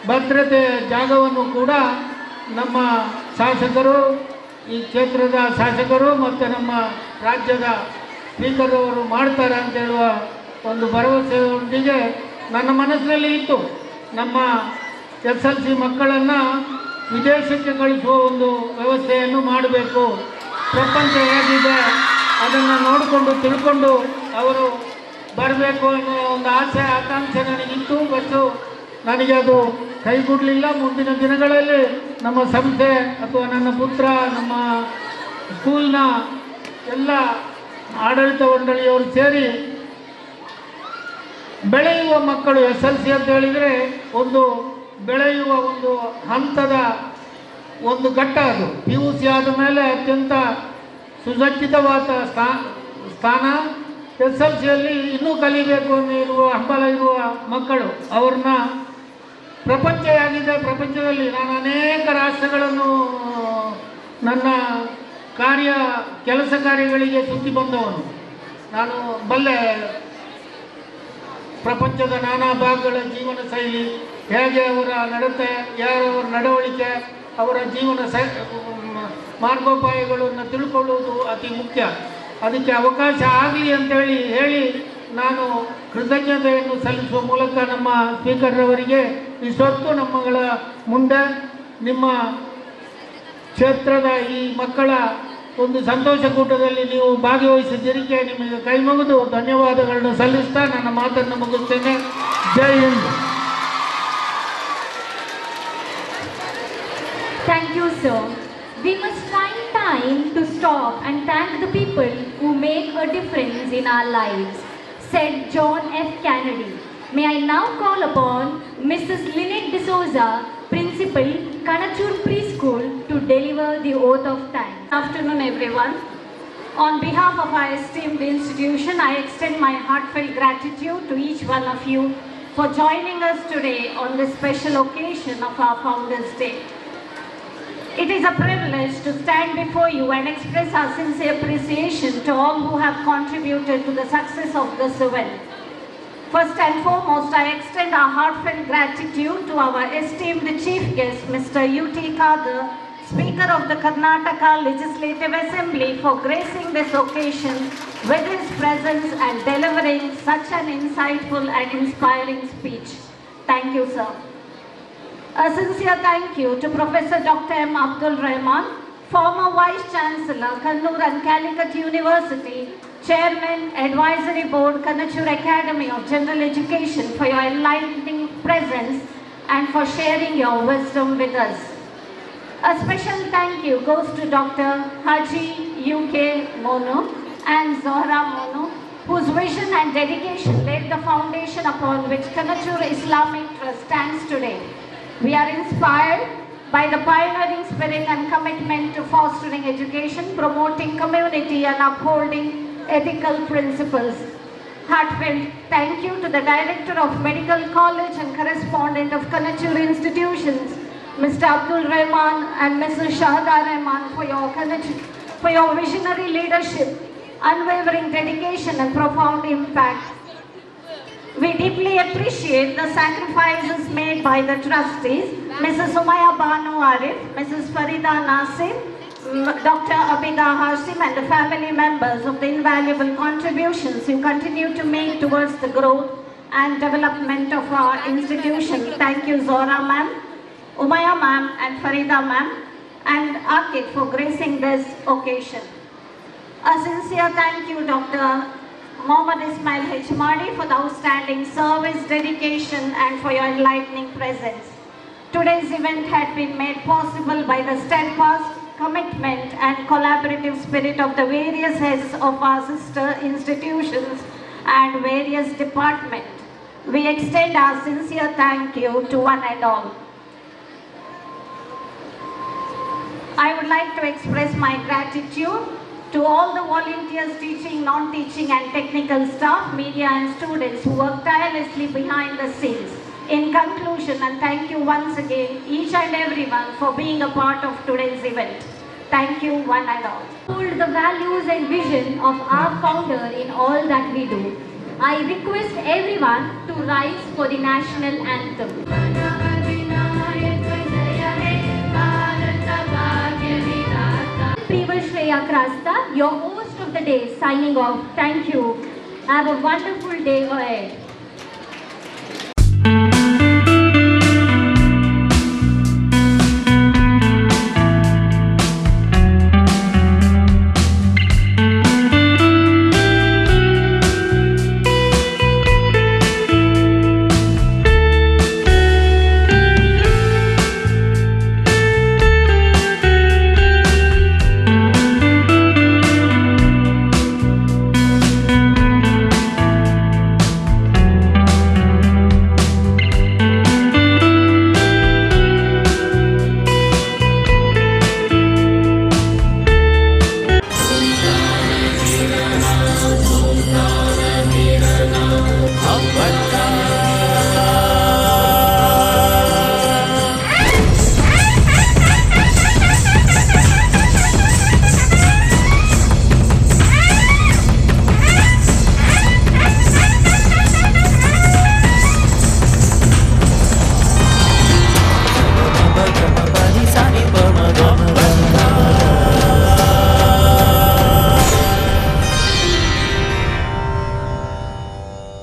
ಭದ್ರತೆ ಜಾಗವನ್ನು ಕೂಡ ನಮ್ಮ ಶಾಸಕರು ಈ ಕ್ಷೇತ್ರದ ಶಾಸಕರು ಮತ್ತು ನಮ್ಮ ರಾಜ್ಯದ ಸ್ಪೀಕರ್ ಅವರು ಮಾಡ್ತಾರೆ ಅಂತ ಹೇಳುವ ಒಂದು ಭರವಸೆಯೊಂದಿಗೆ ನನ್ನ ಮನಸ್ಸಿನಲ್ಲಿ ಇತ್ತು. ನಮ್ಮ SLC ಮಕ್ಕಳನ್ನು ವಿದೇಶಕ್ಕೆ ಕಳಿಸುವ ಒಂದು ವ್ಯವಸ್ಥೆಯನ್ನು ಮಾಡಬೇಕು. ಪ್ರಪಂಚ ಹೇಗಿದೆ ಅದನ್ನು ನೋಡಿಕೊಂಡು ತಿಳ್ಕೊಂಡು ಅವರು ಬರಬೇಕು ಅನ್ನೋ ಒಂದು ಆಸೆ ಆಕಾಂಕ್ಷೆ ನನಗಿತ್ತು. ಬಟ್ ನನಗೆ ಅದು ಕೈಗೂಡಲಿಲ್ಲ. ಮುಂದಿನ ದಿನಗಳಲ್ಲಿ ನಮ್ಮ ಸಂಸ್ಥೆ ಅಥವಾ ನನ್ನ ಪುತ್ರ, ನಮ್ಮ ಸ್ಕೂಲ್ನ ಎಲ್ಲ ಆಡಳಿತ ಮಂಡಳಿಯವರು ಸೇರಿ ಬೆಳೆಯುವ ಮಕ್ಕಳು SLC ಅಂತ ಹೇಳಿದರೆ ಒಂದು ಬೆಳೆಯುವ ಒಂದು ಹಂತದ ಒಂದು ಘಟ್ಟ. ಅದು PUC ಆದ ಮೇಲೆ ಅತ್ಯಂತ ಸುಸಜ್ಜಿತವಾದ ಸ್ಥಾನ. SLCಯಲ್ಲಿ ಇನ್ನೂ ಕಲಿಬೇಕು ಅನ್ನಿರುವ ಹಂಬಲ ಇರುವ ಮಕ್ಕಳು, ಅವ್ರನ್ನ ಪ್ರಪಂಚ ಆಗಿದೆ. ಪ್ರಪಂಚದಲ್ಲಿ ನಾನು ಅನೇಕ ರಾಷ್ಟ್ರಗಳನ್ನು ನನ್ನ ಕೆಲಸ ಕಾರ್ಯಗಳಿಗೆ ಸುತ್ತಿ ಬಂದವನು. ನಾನು ಬಲ್ಲೆ ಪ್ರಪಂಚದ ನಾನಾ ಭಾಗಗಳ ಜೀವನ ಶೈಲಿ, ಹೇಗೆ ಅವರ ನಡತೆ, ಯಾರವರ ನಡವಳಿಕೆ, ಅವರ ಜೀವನ ಮಾರ್ಗೋಪಾಯಗಳನ್ನು ತಿಳ್ಕೊಳ್ಳುವುದು ಅತಿ ಮುಖ್ಯ. ಅದಕ್ಕೆ ಅವಕಾಶ ಆಗಲಿ ಅಂತೇಳಿ ನಾನು ಕೃತಜ್ಞತೆಯನ್ನು ಸಲ್ಲಿಸುವ ಮೂಲಕ ನಮ್ಮ ಸ್ಪೀಕರ್ರವರಿಗೆ ಇಷ್ಟೊತ್ತು ನಮ್ಮಗಳ ಮುಂದೆ ನಿಮ್ಮ ಕ್ಷೇತ್ರದ ಈ ಮಕ್ಕಳ ಒಂದು ಸಂತೋಷ ಕೂಟದಲ್ಲಿ ನೀವು ಭಾಗವಹಿಸಿದ್ದಕ್ಕೆ ನಿಮಗೆ ಕೈ ಮುಗಿದು ಧನ್ಯವಾದಗಳನ್ನು ಸಲ್ಲಿಸ್ತಾ ನನ್ನ ಮಾತನ್ನು ಮುಗಿಸ್ತೇನೆ. ಜೈ Hind. Thank you, sir. We must find time to stop and thank the people who make a difference in our lives, said John F. Kennedy. May I now call upon Mrs. Lynette D'Souza, Principal, Kanachur Preschool, to deliver the oath of thanks. Good afternoon, everyone. On behalf of our esteemed institution, I extend my heartfelt gratitude to each one of you for joining us today on this special occasion of our Founders' Day. It is a privilege to stand before you and express our sincere appreciation to all who have contributed to the success of this event. First and foremost, I extend our heartfelt gratitude to our esteemed Chief Guest, Mr. UT Khadr, Speaker of the Karnataka Legislative Assembly, for gracing this occasion with his presence and delivering such an insightful and inspiring speech. Thank you, sir. A sincere thank you to Professor Dr. M. Abdul Rahman, former Vice Chancellor, Kannur and Calicut University, Chairman, Advisory Board, Kanachur Academy of General Education, for your enlightening presence and for sharing your wisdom with us. A special thank you goes to Dr. Haji UK Monu and Zohra Monu, whose vision and dedication laid the foundation upon which Kanachur Islamic Trust stands today. We are inspired by the pioneering spirit and commitment to fostering education, promoting community and upholding ethical principles. Heartfelt thank you to the Director of Medical College and Correspondent of Kanachur Institutions, Mr. Abdul Rahman and Mrs. Shahada Rahman, for your visionary leadership, unwavering dedication and profound impact. We deeply appreciate the sacrifices made by the trustees, Mrs. Umaya Banu Arif, Mrs. Farida Nasim, Dr. Abida Hashim and the family members of the invaluable contributions you continue to make towards the growth and development of our institution. Thank you, Zora ma'am, Umaya ma'am and Farida ma'am and Akif for gracing this occasion. A sincere thank you, Dr. Mohammad Ismail Hechmadi, for the outstanding service, dedication and for your enlightening presence. Today's event had been made possible by the steadfast commitment and collaborative spirit of the various heads of our sister institutions and various departments. We extend our sincere thank you to one and all. I would like to express my gratitude to all the volunteers, teaching, non-teaching and technical staff, media and students who work tirelessly behind the scenes. In conclusion, and thank you once again, each and everyone, for being a part of today's event. Thank you, one and all. Hold the values and vision of our founder in all that we do. I request everyone to rise for the national anthem. Priya Krasta, your host of the day, signing off. Thank you. Have a wonderful day ahead.